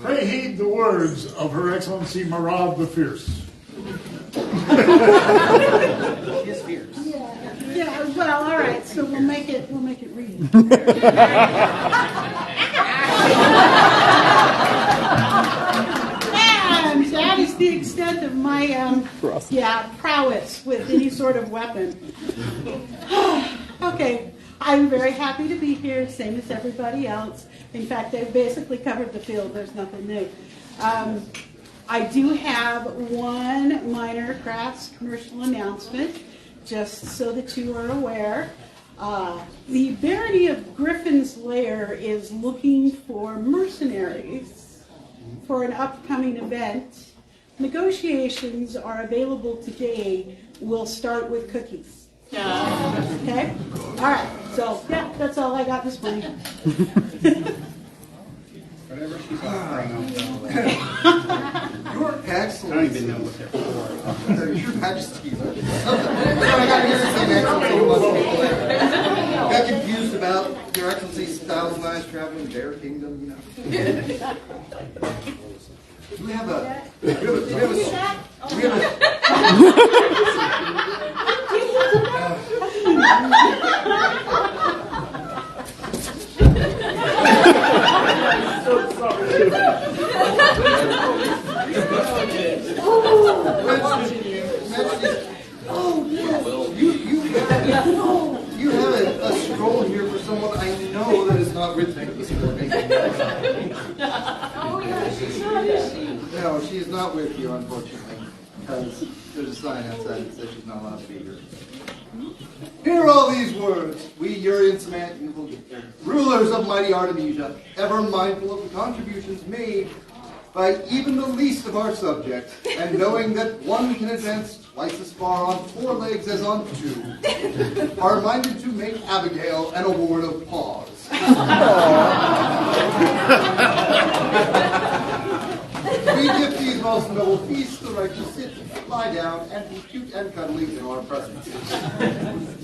Pray heed the words of Her Excellency Marab the Fierce. She is fierce. Yeah, well, all right, so we'll make it read. And that is the extent of my prowess with any sort of weapon. Okay, I'm very happy to be here, same as everybody else. In fact, they've basically covered the field. There's nothing new. I do have one minor crafts commercial announcement, just so that you are aware. The Barony of Griffin's Lair is looking for mercenaries for an upcoming event. Negotiations are available today. We'll start with cookies. Okay? All right. So, yeah, that's all I got this morning. Whatever she's offering. Your Excellency. I don't even know what they're for. Your Majesty. I got confused about Your Excellency's Thousand Eyes traveling their kingdom, Do we have a So sorry. You have a scroll here for someone I know that is not with me this morning. No, she is not with you, unfortunately, because there's a sign outside that says she's not allowed to be here. Hear all these words, we, Yuri and Sumayya, rulers of mighty Artemisia, ever mindful of the contributions made by even the least of our subjects, and knowing that one can advance twice as far on 4 legs as on 2, are minded to make Abigail an award of pause. We give these most noble feasts the right to sit, lie down, and be cute and cuddly in our presence.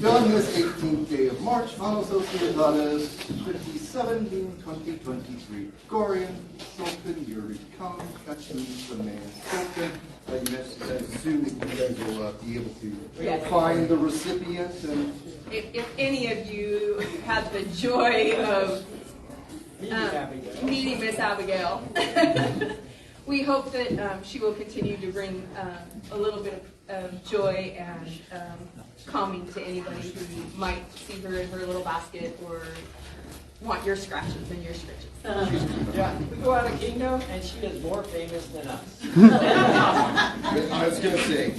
Done this 18th day of March, Anno Societatis 57-2023. Gorian, Sultan, Yuri, come, catch me, the man, Sultan. I assume you guys will be able to find the recipient. And if any of you had the joy of meeting Miss Abigail, we hope that she will continue to bring a little bit of joy and calming to anybody who might see her in her little basket or want your scratches and your stitches. Yeah, we go out of Kingdom, and she is more famous than us. I was going to say.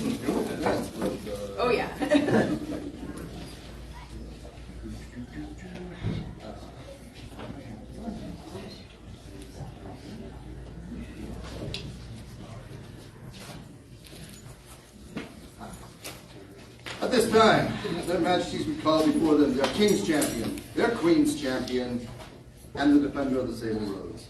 Oh, yeah. At this time, their majesties we call before them their king's champion, their queen's champion, and the defender of the sable rose.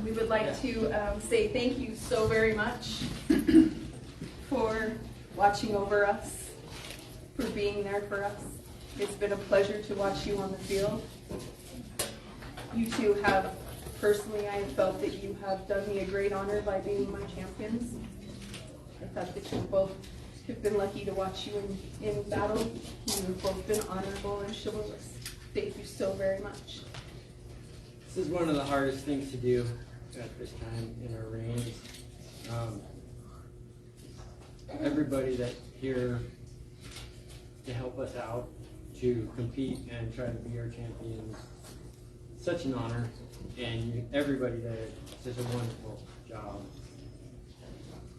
We would like to say thank you so very much for watching over us, for being there for us. It's been a pleasure to watch you on the field. You two have, personally, I have felt that you have done me a great honor by being my champions. I thought that you both have been lucky to watch you in battle. You have both been honorable and chivalrous. Thank you so very much. This is one of the hardest things to do at this time in our reigns. Everybody that's here to help us out, to compete and try to be our champions, such an honor, and everybody there does a wonderful job.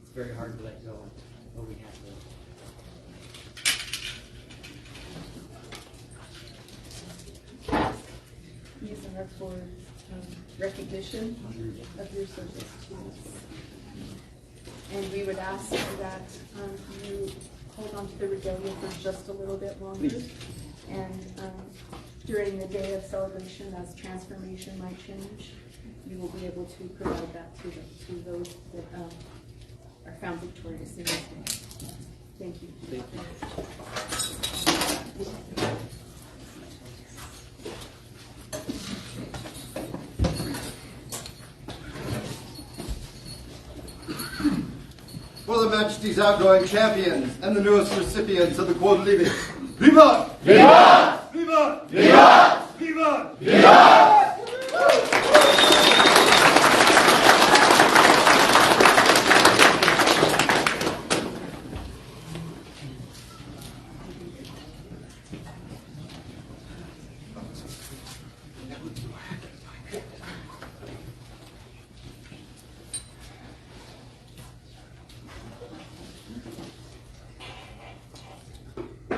It's very hard to let go, but we have to. These are for recognition of your service to us. And we would ask that you hold on to the regalia for just a little bit longer. Please. And during the day of celebration, as transformation might change, you will be able to provide that to those that are found victorious in this day. Thank you. Thank you. For the Majesty's outgoing champions and the newest recipients of the Quod Libet, Viva! Viva! Viva! Viva! Viva! Viva!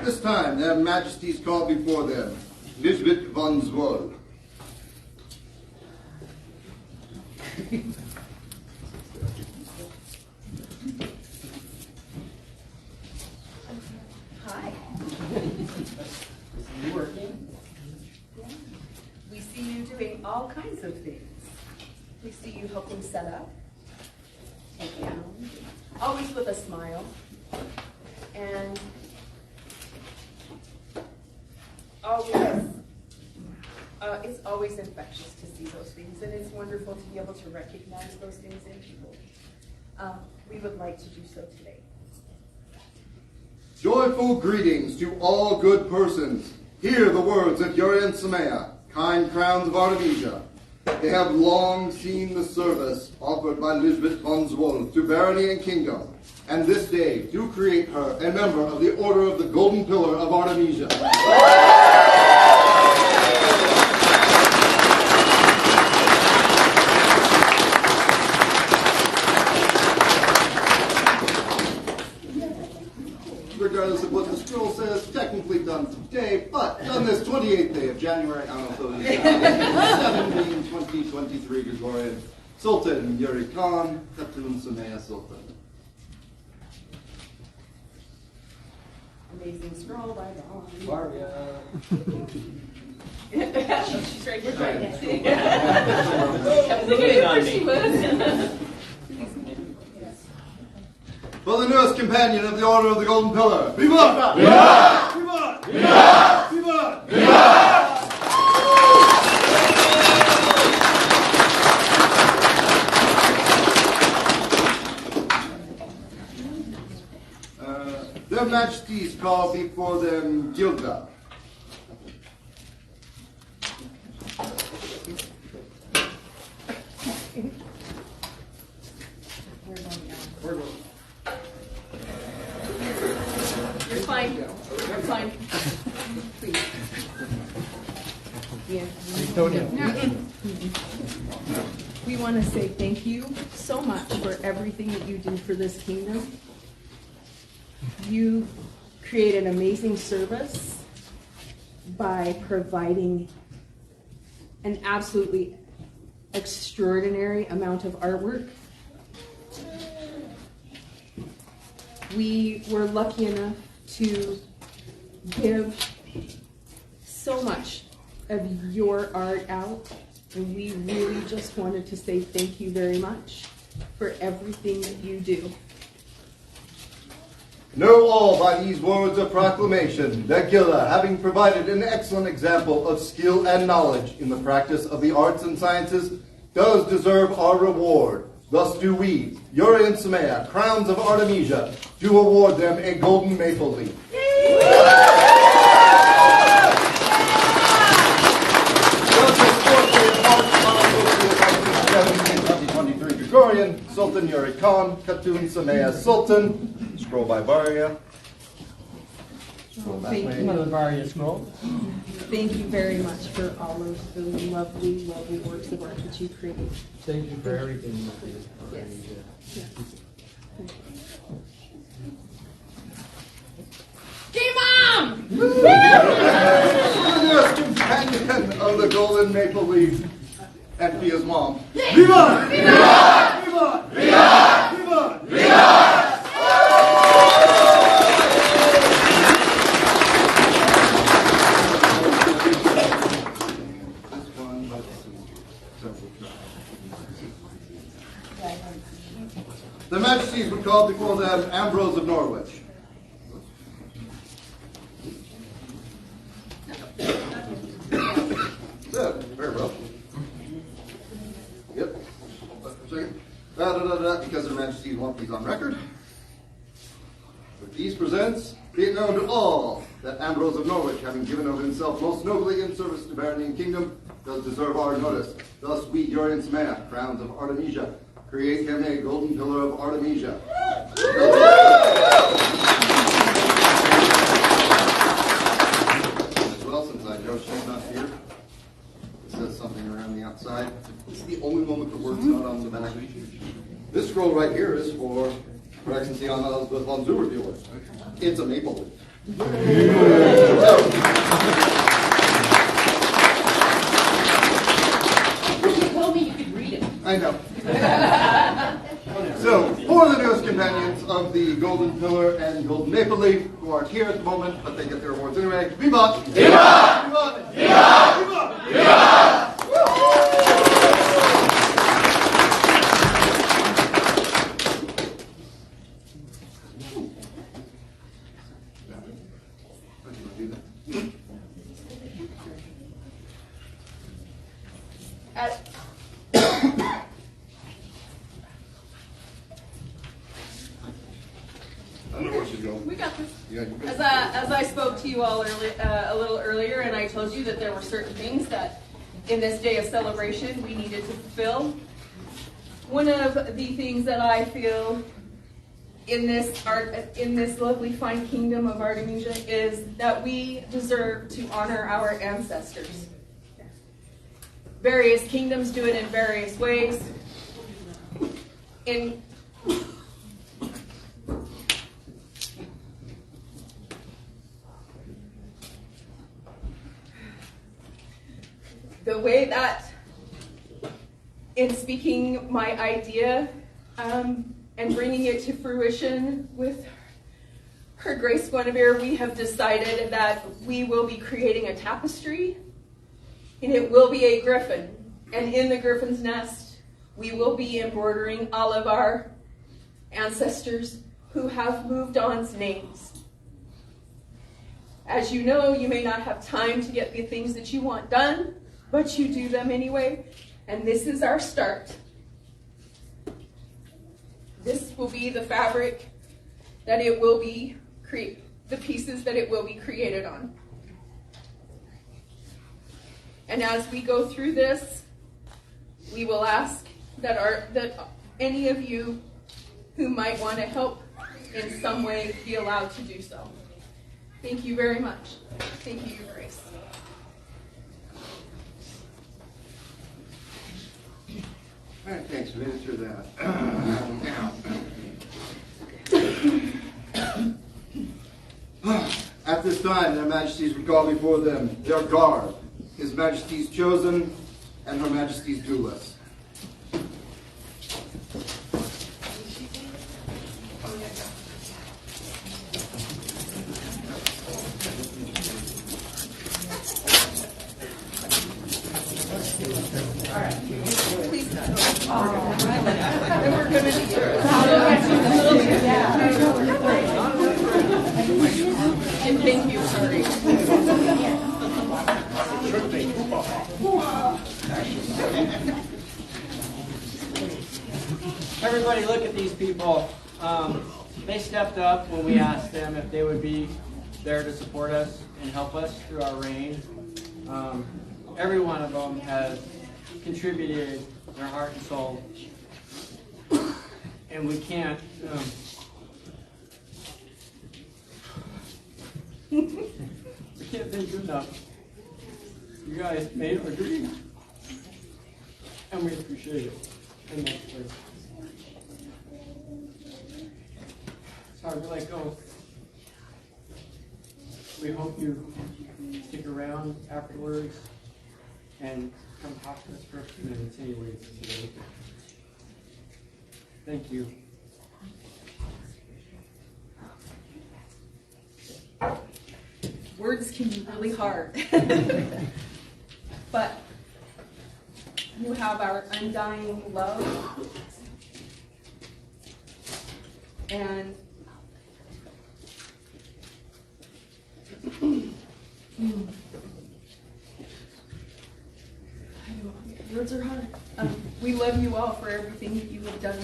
This time, their majesties call before them Lisbeth von Zwoll. Hi. You working? Yeah. We see you doing all kinds of things. We see you helping set up, take down, always with a smile. And always, it's always infectious to see those things, and it's wonderful to be able to recognize those things in people. We would like to do so today. Joyful greetings to all good persons. Hear the words of Yuri and Sumayya, kind crowns of Artemisia. They have long seen the service offered by Lisbeth von Zwoll to Barony and Kingdom, and this day do create her a member of the Order of the Golden Pillar of Artemisia. Regardless of what the scroll says, technically done today, but done this 28th day of January, I don't know, 17, 2023 Gregorian. Sultan Yuri Khan, Khatun Sumayya Sultan. Amazing scroll by Dawn. Maria. She's right here. Kept thinking on me. For the newest companion of the Order of the Golden Pillar, Viva! Viva! Viva! Viva! Viva! Viva! Their Majesties call before them Gilda. You're fine. Our sign, please. Yeah. We want to say thank you so much for everything that you do for this kingdom. You create an amazing service by providing an absolutely extraordinary amount of artwork. We were lucky enough to give so much of your art out, and we really just wanted to say thank you very much for everything that you do. Know all by these words of proclamation that Gilla, having provided an excellent example of skill and knowledge in the practice of the arts and sciences, does deserve our reward. Thus do we, Yuri and Sumayya, crowns of Artemisia, do award them a golden maple leaf. Gregorian, Sultan Yuri Khan, Khatun Sumayya Sultan. Scroll by Barony. Scroll that Thank way. you. Another Barony scroll. Thank you very much for all of the lovely, lovely works of art that you create. Thank you for everything you do. Yes. Yes. Game on! The newest companion of the golden maple leaf, and Fia's mom. Viva! Viva! Viva! Viva! Viva! Viva! The Majesties would call to call them Ambrose of Norwich. Good, very well. Yep. Second. Because their Majesties want these on record. But these presents, be it known to all that Ambrose of Norwich, having given of himself most nobly in service to Barony and Kingdom, does deserve our notice. Thus we, Yuri and Sumayya, crowns of Artemisia, create him a golden pillar of Artemisia. As well, since I know she's not here, it says something around the outside. This is the only moment the word's not on the back. This scroll right here is for Her Excellency Anna Elizabeth von Zurbuehler. It's a maple leaf. You told me you could read it. I know. So, for the newest companions of the Golden Pillar and Golden Maple Leaf, who aren't here at the moment, but they get their awards anyway, Viva! Viva! Viva! Viva! Viva! Viva! We got this. Yeah, you got As I spoke to you all a little earlier, and I told you that there were certain things that in this day of celebration we needed to fulfill. One of the things that I feel in this lovely fine kingdom of Artemisia is that we deserve to honor our ancestors. Various kingdoms do it in various ways. In the way that, in speaking my idea and bringing it to fruition with Her Grace Guinevere, we have decided that we will be creating a tapestry, and it will be a griffin. And in the griffin's nest, we will be embroidering all of our ancestors who have moved on's names. As you know, you may not have time to get the things that you want done, but you do them anyway, and this is our start. This will be the fabric that it will be the pieces that it will be created on. And as we go through this, we will ask that any of you who might want to help in some way be allowed to do so. Thank you very much. Thank you, Your Grace. All right, thanks, Minister. That. Now, at this time, their Majesties recall before them their guard, His Majesty's chosen, and Her Majesty's doulas. And thank you, sorry. Everybody look at these people. They stepped up when we asked them if they would be there to support us and help us through our reign. Every one of them has contributed their heart and soul. And we can't thank you enough. You guys made our dream. And we appreciate it. And that's great. It's hard to let go. We hope you stick around afterwards and come talk to us for a few minutes anyways today. Thank you. Words can be really hard. But you have our undying love. And words are hard. We love you all for everything that you have done.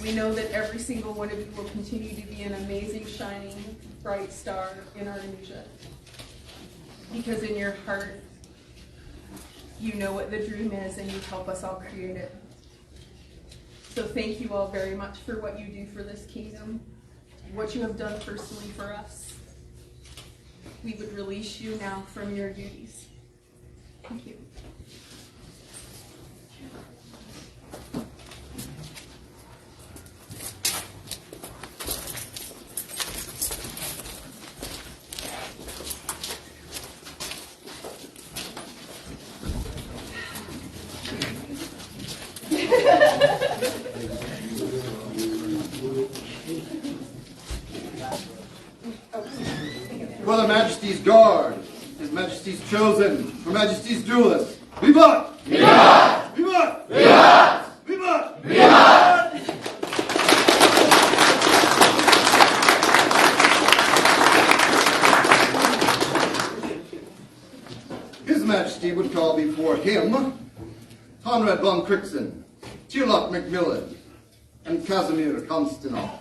We know that every single one of you will continue to be an amazing, shining, bright star in Artemisia. Because in your heart, you know what the dream is and you help us all create it. So thank you all very much for what you do for this kingdom, what you have done personally for us. We would release you now from your duties. Thank you. For Her Majesty's guard, His Majesty's chosen, Her Majesty's doulas. Vivat! Vivat! Vivat! Vivat! Vivat! Vivat! His Majesty would call before him Conrad von Crixen, Tierlock Macmillan, and Casimir Konstanov.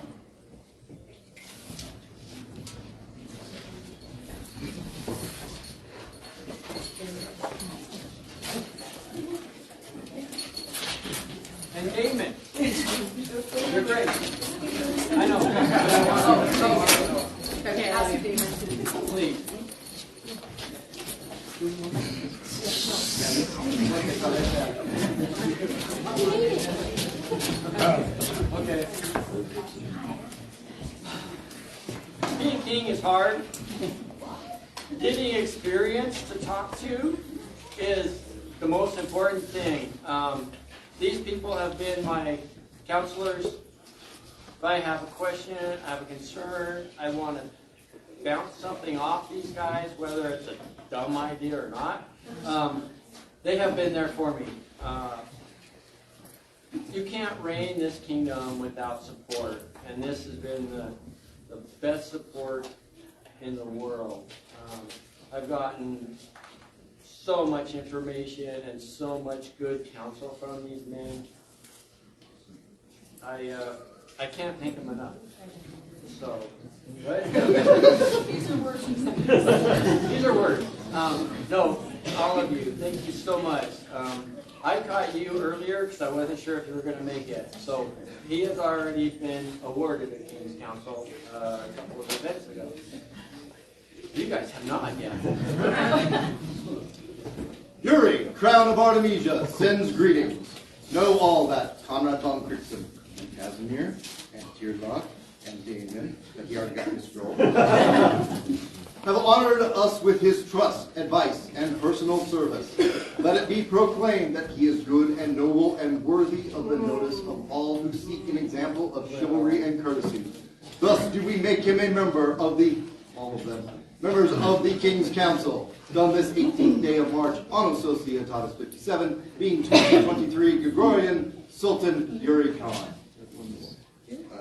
And Damon, you're great. I know. Okay, ask Damon. Please. Okay. Being king is hard. Getting experience to talk to is the most important thing. These people have been my counselors. If I have a question, I have a concern, I want to bounce something off these guys, whether it's a dumb idea or not, they have been there for me. You can't reign this kingdom without support, and this has been the best support in the world. I've gotten so much information and so much good counsel from these men. I can't thank them enough. So, what? These are words. These are words. No, all of you, thank you so much. I caught you earlier because I wasn't sure if you were going to make it. So he has already been awarded a King's Council a couple of events ago. You guys have not yet. Yuri, Crown of Artemisia, sends greetings. Know all that Conrad von Kritzen and Casimir and Teardlock and Damon, that he already got his scroll, have honored us with his trust, advice, and personal service. Let it be proclaimed that he is good and noble and worthy of the notice of all who seek an example of chivalry and courtesy. Thus do we make him a member of members of the King's Council, done this 18th day of March, Anno Societatis 57, being 2023 Gregorian, Sultan Yuri Khan.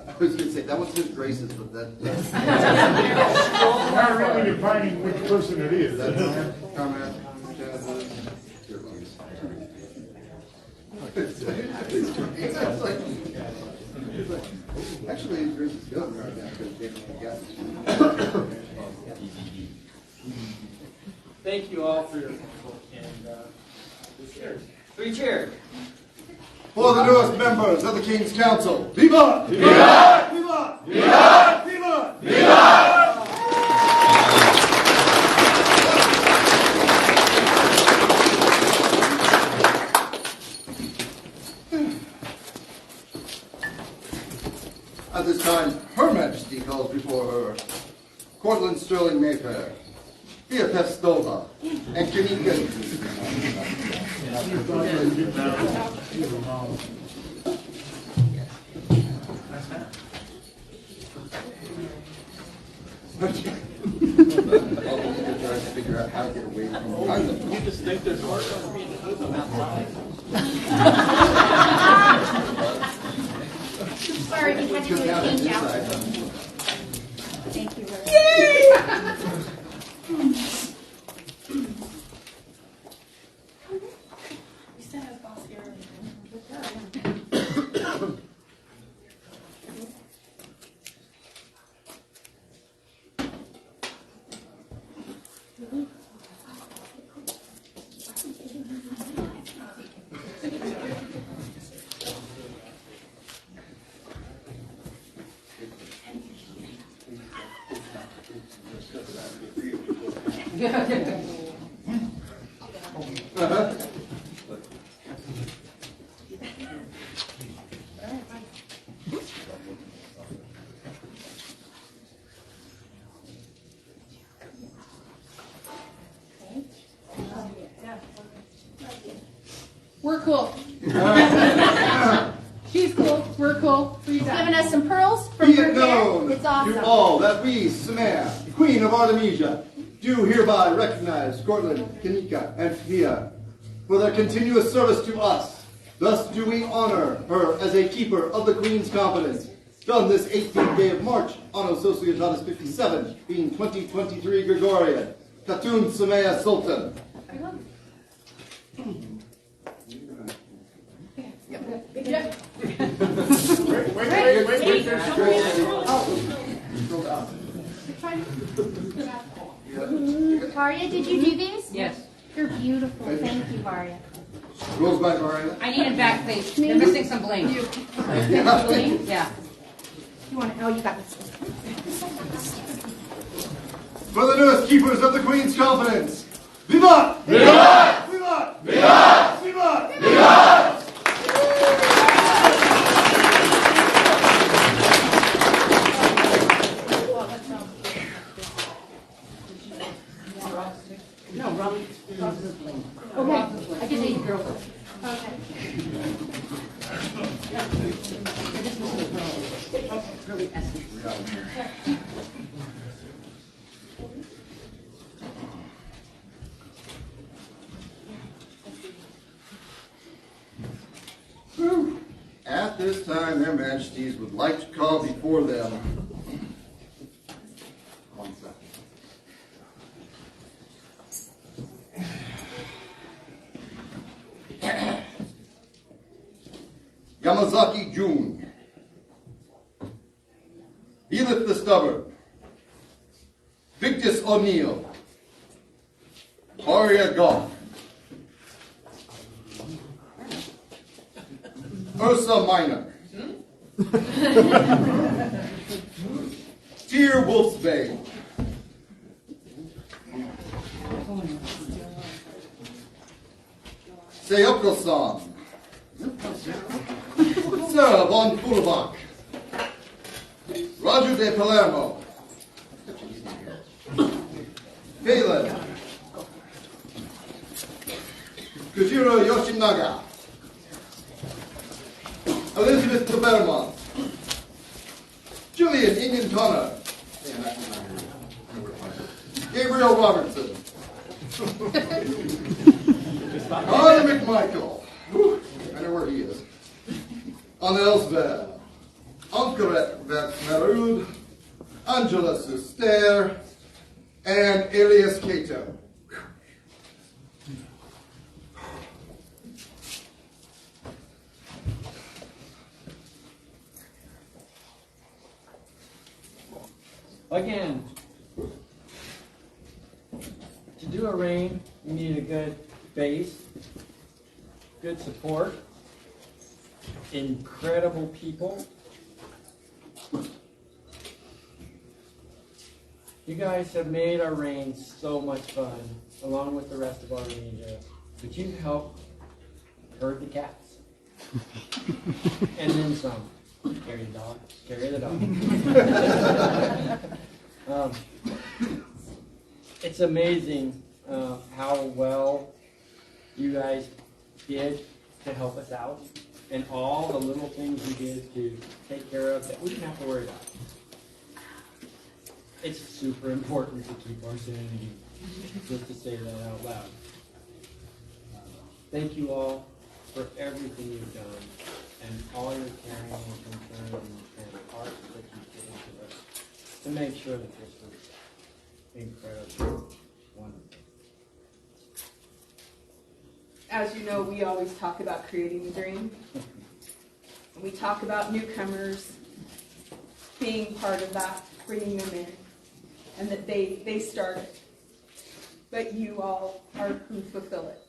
I was going to say, that one's his graces, but that's... Not really defining which person it is. That's Conrad. Actually, his grace is good right now, because they don't get Thank you all for your support and cheers. 3 cheers. For the newest members of the King's Council, Viva! Viva! Viva! Viva! Viva! Viva! At this time, Her Majesty calls before her Cortland Sterling Mayfair, Thea Pestova, and Kanika. Figure out how to get away from You just think there's more of me to do them outside. Sorry, we had to do a change out. Thank you, Rose. We still have boss here. We're cool. She's cool. We're cool. He's giving us some pearls from Be her it hair. known It's awesome. to all that we, Sumayya, Queen of Artemisia, do hereby recognize Cortland, Kanika, and Thea for their continuous service to us. Thus do we honor her as a keeper of the Queen's confidence, done this 18th day of March, Anno Societatis 57, being 2023 Gregorian, Khatun Sumayya Sultan. Wait. Varya, did you do these? Yes. You're beautiful. Thank you, Varya. Rules by Barony. I need it back, please. They're missing some bling. Bling? Yeah. You want to? Oh, you got this. For the newest keepers of the Queen's confidence, Viva! Viva! Viva! Viva! Viva! Viva! No, Ross is bling. Okay. I can do you girl. Okay. Really essence. At this time, their majesties would like to call before them. One second. Yamazaki Jun, Edith the Stubborn, Victus O'Neill, Arya Goff, Ursa Minor, Tyr Wolfsbane, Seyoko-san. Sarah von Fulbach. Roger de Palermo. Phelan. Kujiro Yoshinaga. Elizabeth Tabermont. Julian Inian Tonner. Gabriel Robertson. Arthur McMichael. I know where he is. Anne Elsberg. Ankaret Vermerud. Angela Suster. And Elias Cato. Again, to do a reign, you need a good base, good support, incredible people. You guys have made our reign so much fun, along with the rest of Artemisia. But you helped herd the cats. And then some. Carry the dog. Carry the dog. It's amazing how well you guys did to help us out, and all the little things you did to take care of that we didn't have to worry about. It's super important to keep our sanity, just to say that out loud. Thank you all for everything you've done, and all your caring and concern and heart that you put into it to make sure that this was incredible, wonderful. As you know, we always talk about creating the dream. We talk about newcomers being part of that, bringing them in, and that they start it. But you all are who fulfill it.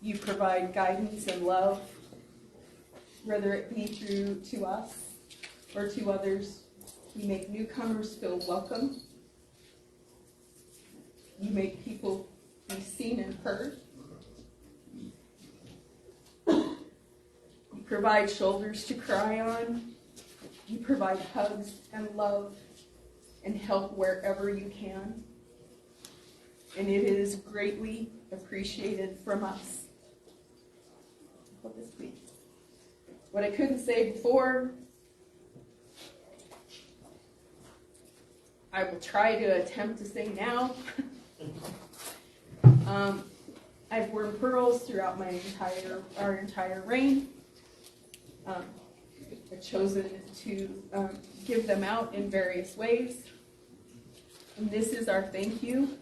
You provide guidance and love, whether it be through to us or to others. You make newcomers feel welcome. You make people be seen and heard. You provide shoulders to cry on. You provide hugs and love and help wherever you can. And it is greatly appreciated from us. What I couldn't say before, I will try to attempt to say now. I've worn pearls throughout our entire reign. I've chosen to give them out in various ways. And this is our thank you.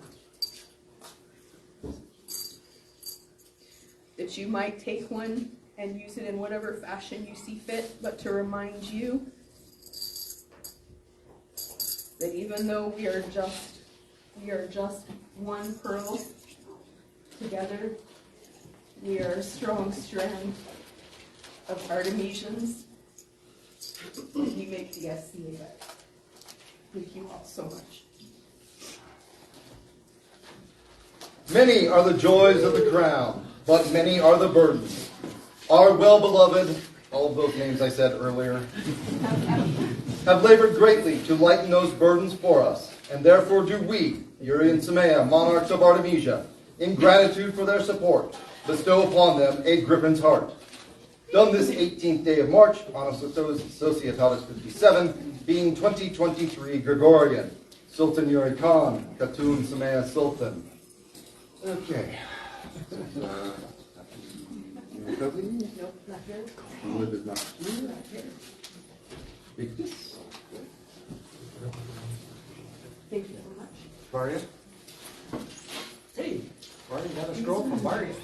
That you might take one and use it in whatever fashion you see fit, but to remind you that even though we are just one pearl together, we are a strong strand of Artemisians. You make the SCA better. Thank you all so much. Many are the joys of the crown, but many are the burdens. Our well-beloved, all of those names I said earlier, have labored greatly to lighten those burdens for us, and therefore do we, Yuri and Sumayya, monarchs of Artemisia, in gratitude for their support, bestow upon them a Griffin's heart. Done this 18th day of March, on Societatis 57, being 2023 Gregorian. Sultan Yuri Khan, Khatun Sumayya Sultan. Okay. Nope, not here. Thank you very much. Barony? Hey, Barony got a scroll from Barony.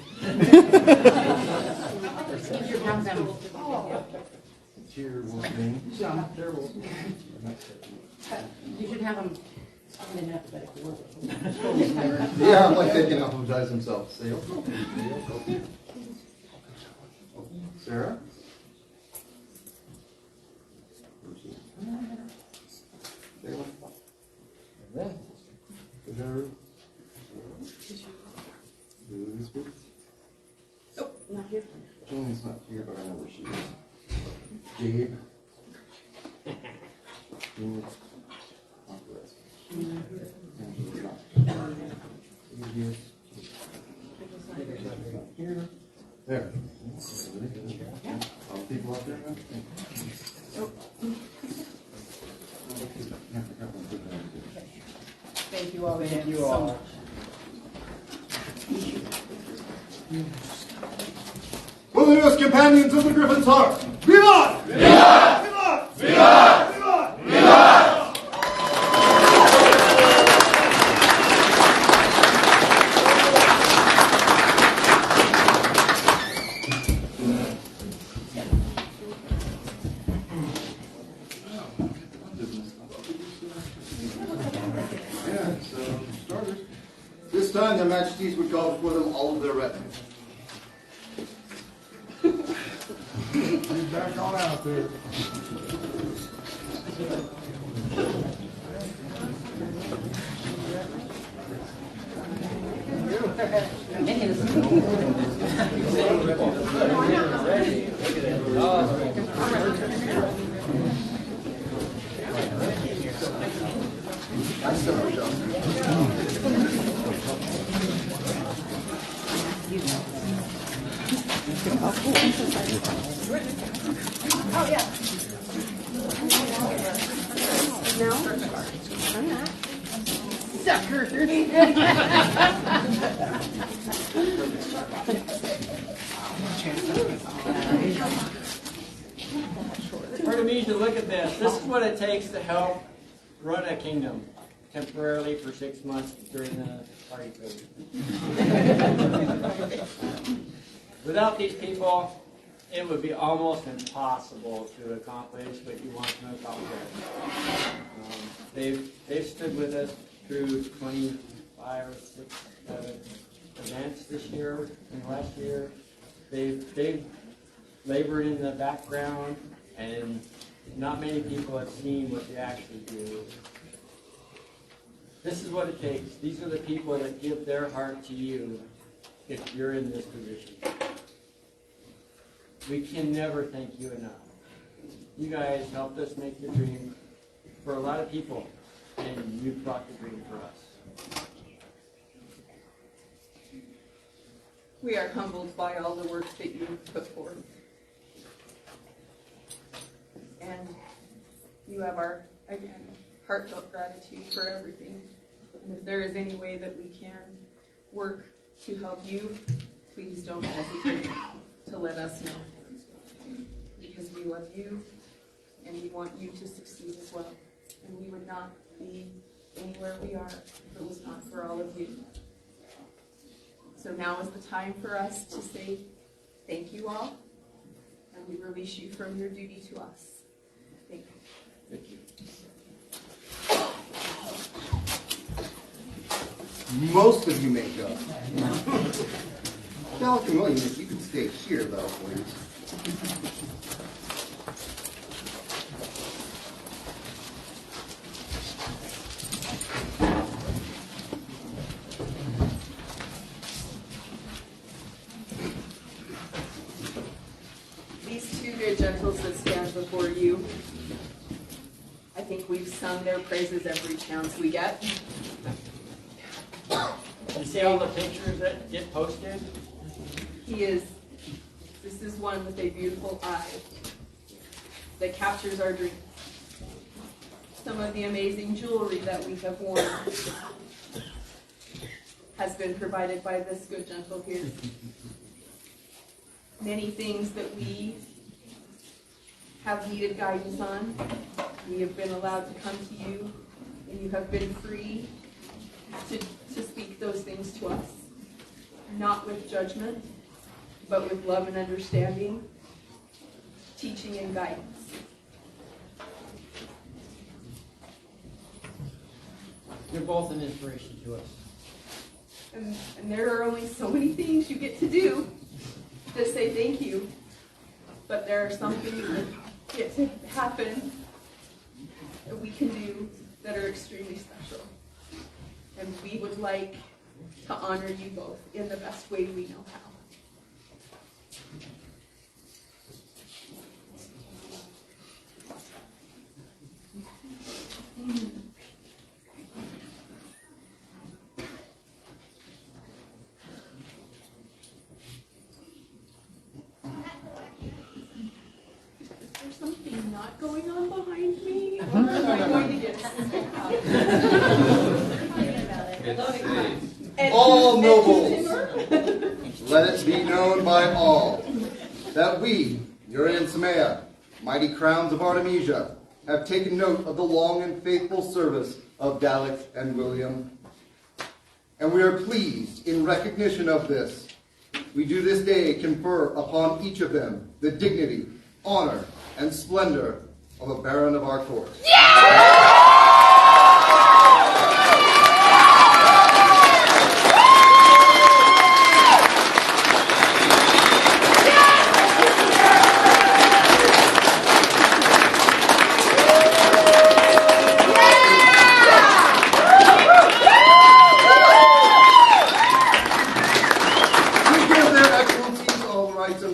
You should have them in alphabetical order. Yeah, I'm like they can alphabetize themselves. Sarah? And then, Jenny's not here, but I know where she is. Gabe. There. All the people out there now? Thank you all Thank again you so all. much. Will the newest companions of the Griffin's Heart, vivat! Vivat! Vivat! Vivat! Vivat! Vivat! This time, their majesties would call before them all of their retinue. He's back on out there. Oh, yeah. No? I'm not. Sucker. Artemisia, look at this. This is what it takes to help run a kingdom temporarily for 6 months during the party period. Without these people, it would be almost impossible to accomplish what you want to accomplish. They've stood with us through 25 or 6, 7 events this year and last year. They've labored in the background, and not many people have seen what they actually do. This is what it takes. These are the people that give their heart to you if you're in this position. We can never thank you enough. You guys helped us make the dream for a lot of people, and you brought the dream for us. We are humbled by all the work that you put forth. And you have our, again, heartfelt gratitude for everything. And if there is any way that we can work to help you, please don't hesitate to let us know. Because we love you, and we want you to succeed as well. And we would not be anywhere we are if it was not for all of you. So now is the time for us to say thank you all, and we release you from your duty to us. Thank you. Thank you. Most of you may go. Pelican Williams, you can stay here, though, please. These two good gentles that stand before you, I think we've sung their praises every chance we get. You see all the pictures that get posted? This is one with a beautiful eye that captures our dreams. Some of the amazing jewelry that we have worn has been provided by this good gentle here. Many things that we have needed guidance on, we have been allowed to come to you, and you have been free to speak those things to us. Not with judgment, but with love and understanding, teaching and guidance. You're both an inspiration to us. And there are only so many things you get to do to say thank you. But there are some things that get to happen that we can do that are extremely special. And we would like to honor you both in the best way we know how. not going on behind me? Or am I going to get All nobles, let it be known by all that we, Yuri and Sumayya, mighty crowns of Artemisia, have taken note of the long and faithful service of Dalek and William. And we are pleased in recognition of this. We do this day confer upon each of them the dignity, honor, and splendor of a baron of our court.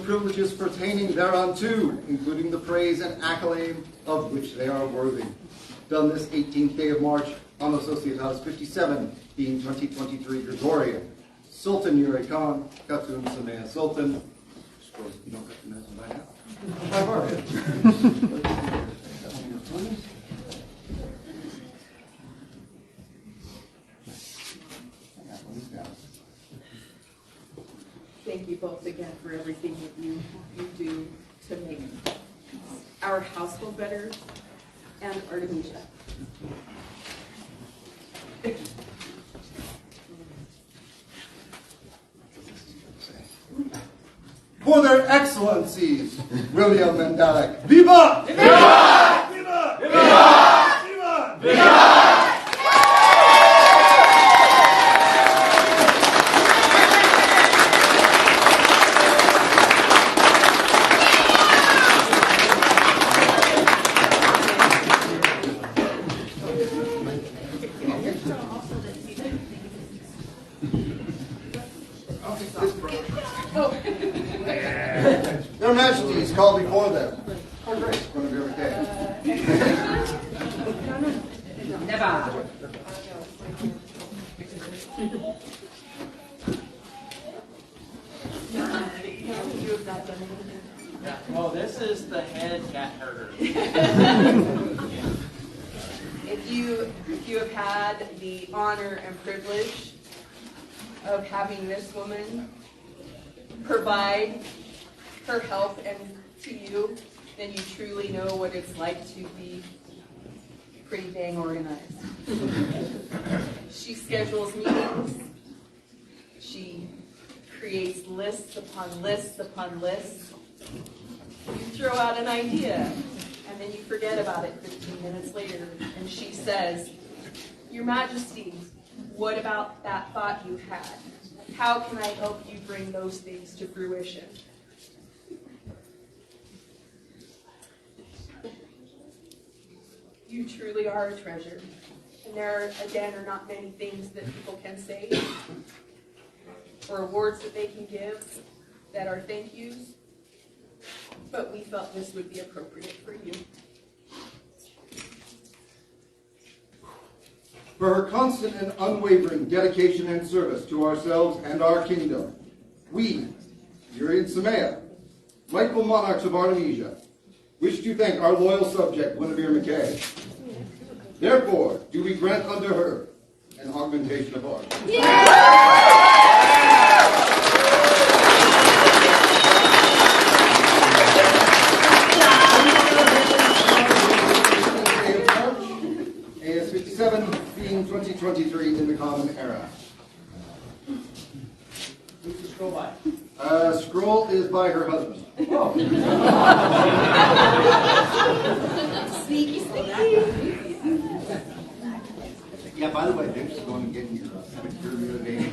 Privileges pertaining thereunto, including the praise and acclaim of which they are worthy. Done this 18th day of March on Associatas 57, being 2023 Gregorian. Sultan Yuri Khan, Khatun Sumayya Sultan. I suppose you don't recognize him by now. By Barony. Thank you both again for everything that you do to make our household better and Artemisia. For their excellencies, William and Dalek. Viva! Viva! Viva! Viva! Viva! Viva! Their Majesties call before them. Our grace, one of your day. Never. Well, this is the head cat herder. If you have had the honor and privilege of having this woman provide her help and to you, then you truly know what it's like to be pretty dang organized. She schedules meetings. She creates lists upon lists upon lists. You throw out an idea, and then you forget about it 15 minutes later, and she says, "Your Majesty, what about that thought you had? How can I help you bring those things to fruition?" You truly are a treasure. And there, again, are not many things that people can say or awards that they can give that are thank yous. But we felt this would be appropriate for you. For her constant and unwavering dedication and service to ourselves and our kingdom, we, Yuri and Sumayya, rightful monarchs of Artemisia, wish to thank our loyal subject, Guinevere McKay. Therefore, do we grant unto her an augmentation of art. AS 57, being 2023 in the common era. Who's the scroll by? Scroll is by her husband. Sneaky, sneaky. Yeah, by the way, thanks for going and getting your name.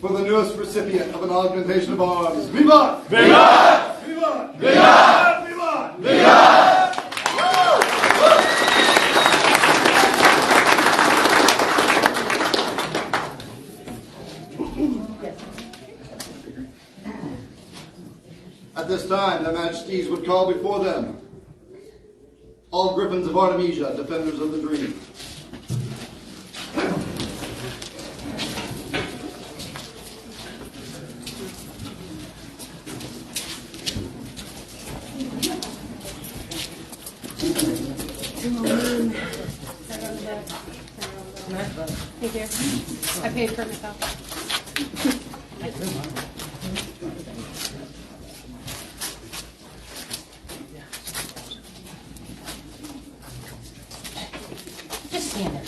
For the newest recipient of an augmentation of arms, Viva! Viva! Viva! Viva! Viva! Viva! At this time, their majesties would call before them all griffins of Artemisia, defenders of the dream. Thank you. I paid for it myself. Just stand there.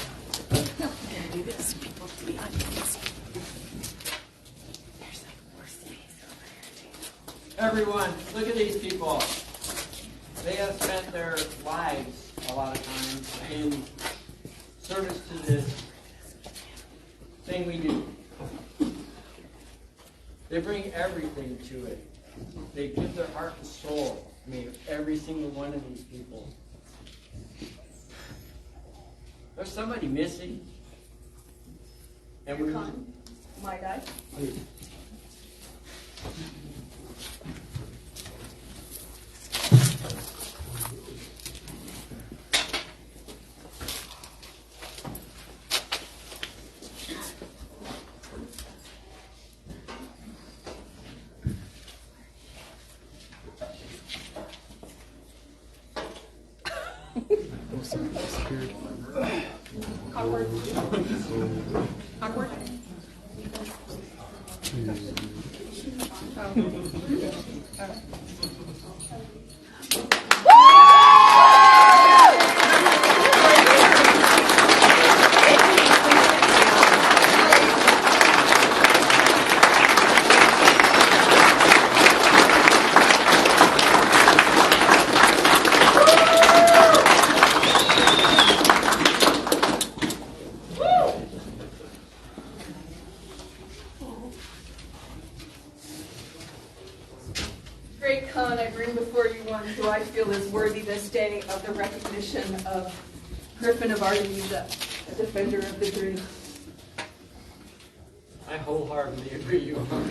Everyone, look at these people. They have spent their lives a lot of times in service to this thing we do. They bring everything to it. They give their heart and soul. I mean, every single one of these people. There's somebody missing. And we're My guy. Awkward. Awkward. Great Khan, I bring before you one who I feel is worthy this day of the recognition of Griffin of Artemisia, a defender of the dream. I wholeheartedly agree you are.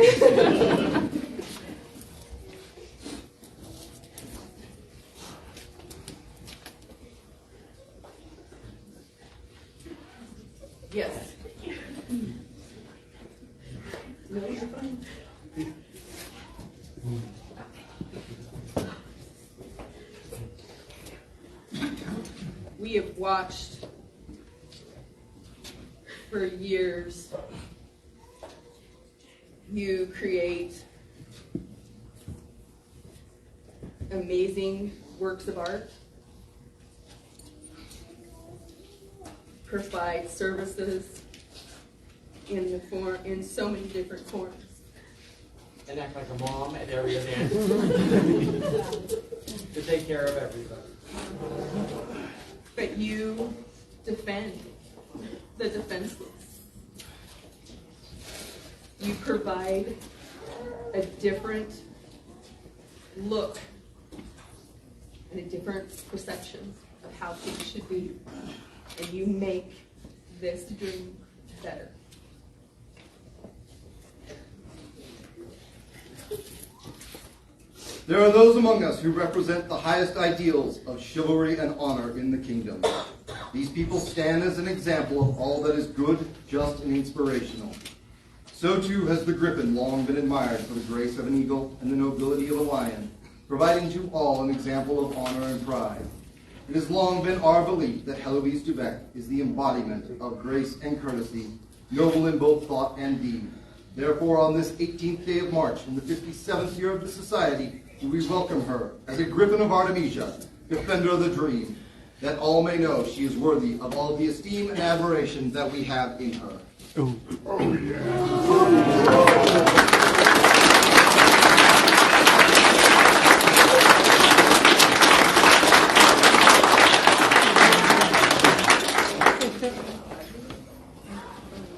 Yes. No, you're fine. We have watched for years you create amazing works of art, provide services in so many different forms. And act like a mom at every event. To take care of everybody. But you defend the defenseless. You provide a different look and a different perception of how things should be. And you make this dream better. There are those among us who represent the highest ideals of chivalry and honor in the kingdom. These people stand as an example of all that is good, just, and inspirational. So too has the griffin long been admired for the grace of an eagle and the nobility of a lion, providing to all an example of honor and pride. It has long been our belief that Heloise Dubec is the embodiment of grace and courtesy, noble in both thought and deed. Therefore, on this 18th day of March, in the 57th year of the Society, we welcome her as a Griffin of Artemisia, defender of the dream, that all may know she is worthy of all the esteem and admiration that we have in her. Oh yeah.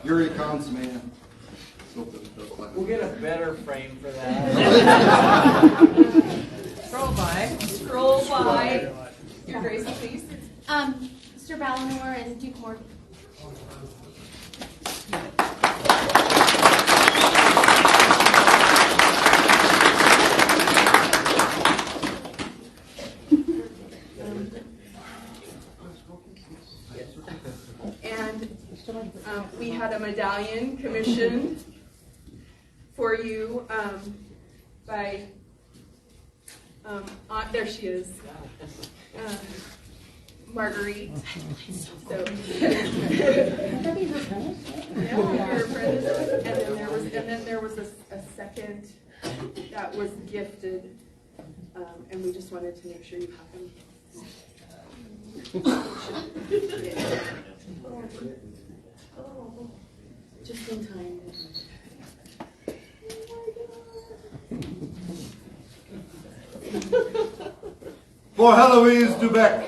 Yuri Khan's man. We'll get a better frame for that. Scroll by. Scroll by. Your Grace, please. Sir Balinor and Duke Morgan. And we had a medallion commissioned for you by, there she is, Marguerite. So, and then there was a second that was gifted, and we just wanted to make sure you have them. Oh, just in time. For Heloise Dubec,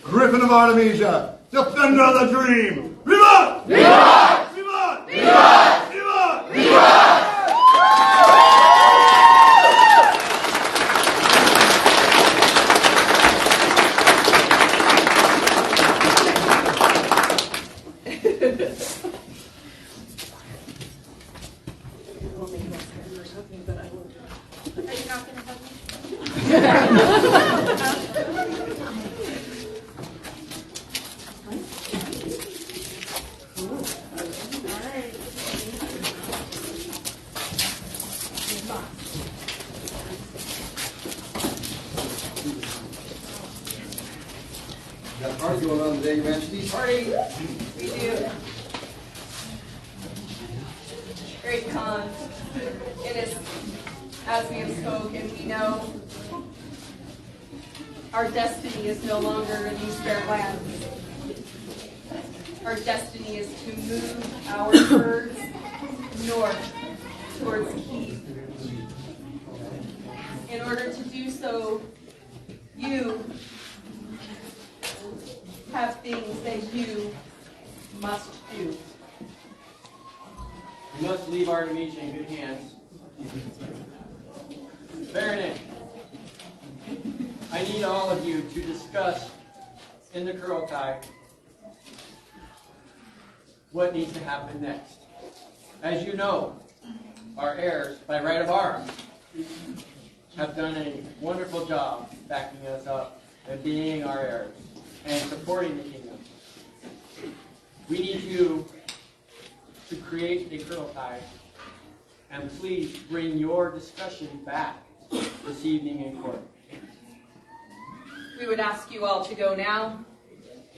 Griffin of Artemisia, Defender of the Dream. Viva! Viva! Viva! Viva! Viva! Viva! Got a party going on today, Your Majesty. Party! We do. Great Khan, it is, as we have spoken, we know our destiny is no longer in these fair lands. Our destiny is to move our herds north towards Kiev. In order to do so, you have things that you must do. You must leave Artemisia in good hands. Barony, I need all of you to discuss in the Kurokai what needs to happen next. As you know, our heirs, by right of arms, have done a wonderful job backing us up and being our heirs and supporting the kingdom. We need you to create a Kurokai, and please bring your discussion back this evening in court. We would ask you all to go now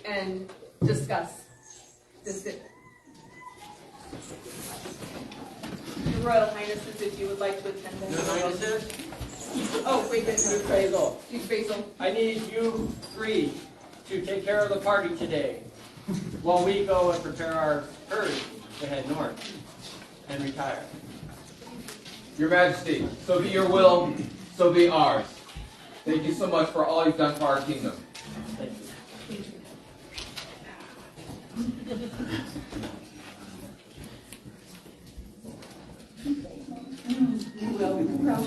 and discuss this. Your Royal Highnesses, if you would like to attend. Your Highnesses? Oh, wait, Duke Basil. Duke Basil. I need you three to take care of the party today while we go and prepare our herd to head north and retire. Your Majesty, so be your will, so be ours. Thank you so much for all you've done for our kingdom. Thank you. You will be proud.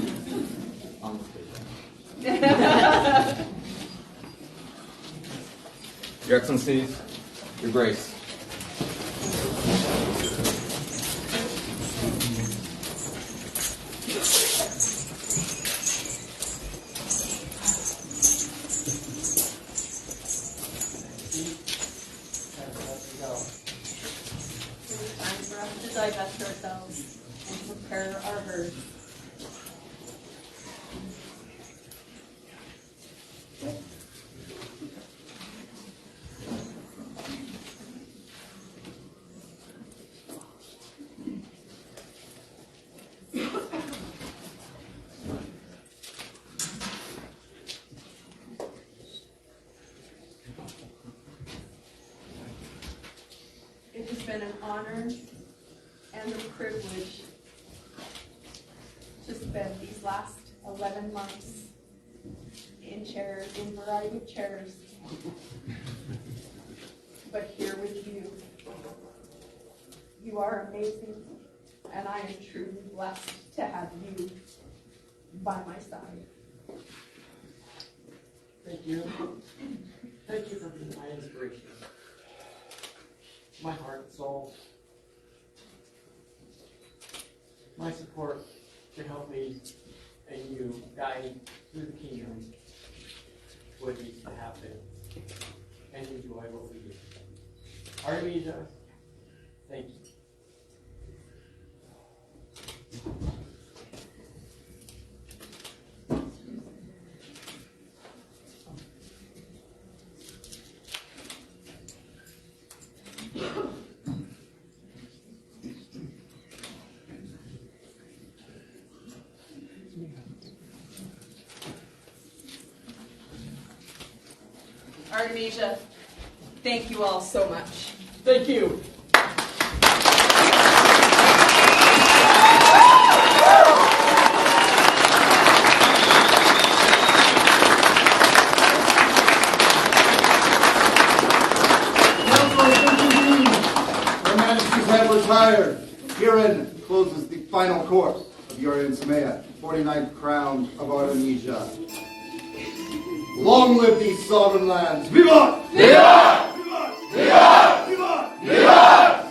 Your Excellencies, Your Grace. Time for us to divest ourselves and prepare our herds. It has been an honor and a privilege to spend these last 11 months in chairs, in a variety of chairs, but here with you. You are amazing, and I am truly blessed to have you by my side. Thank you. Thank you for being my inspiration, my heart and soul, my support to help me and you guide through the kingdom what needs to happen and enjoy what we do. Artemisia, thank you. Artemisia, thank you all so much. Thank you. Your Majesty's have retired. Herein closes the final course of Yuri and Sumayya, 49th crown of Artemisia. Long live these sovereign lands. Vivat! Vivat! Vivat! Vivat! Vivat! Vivat!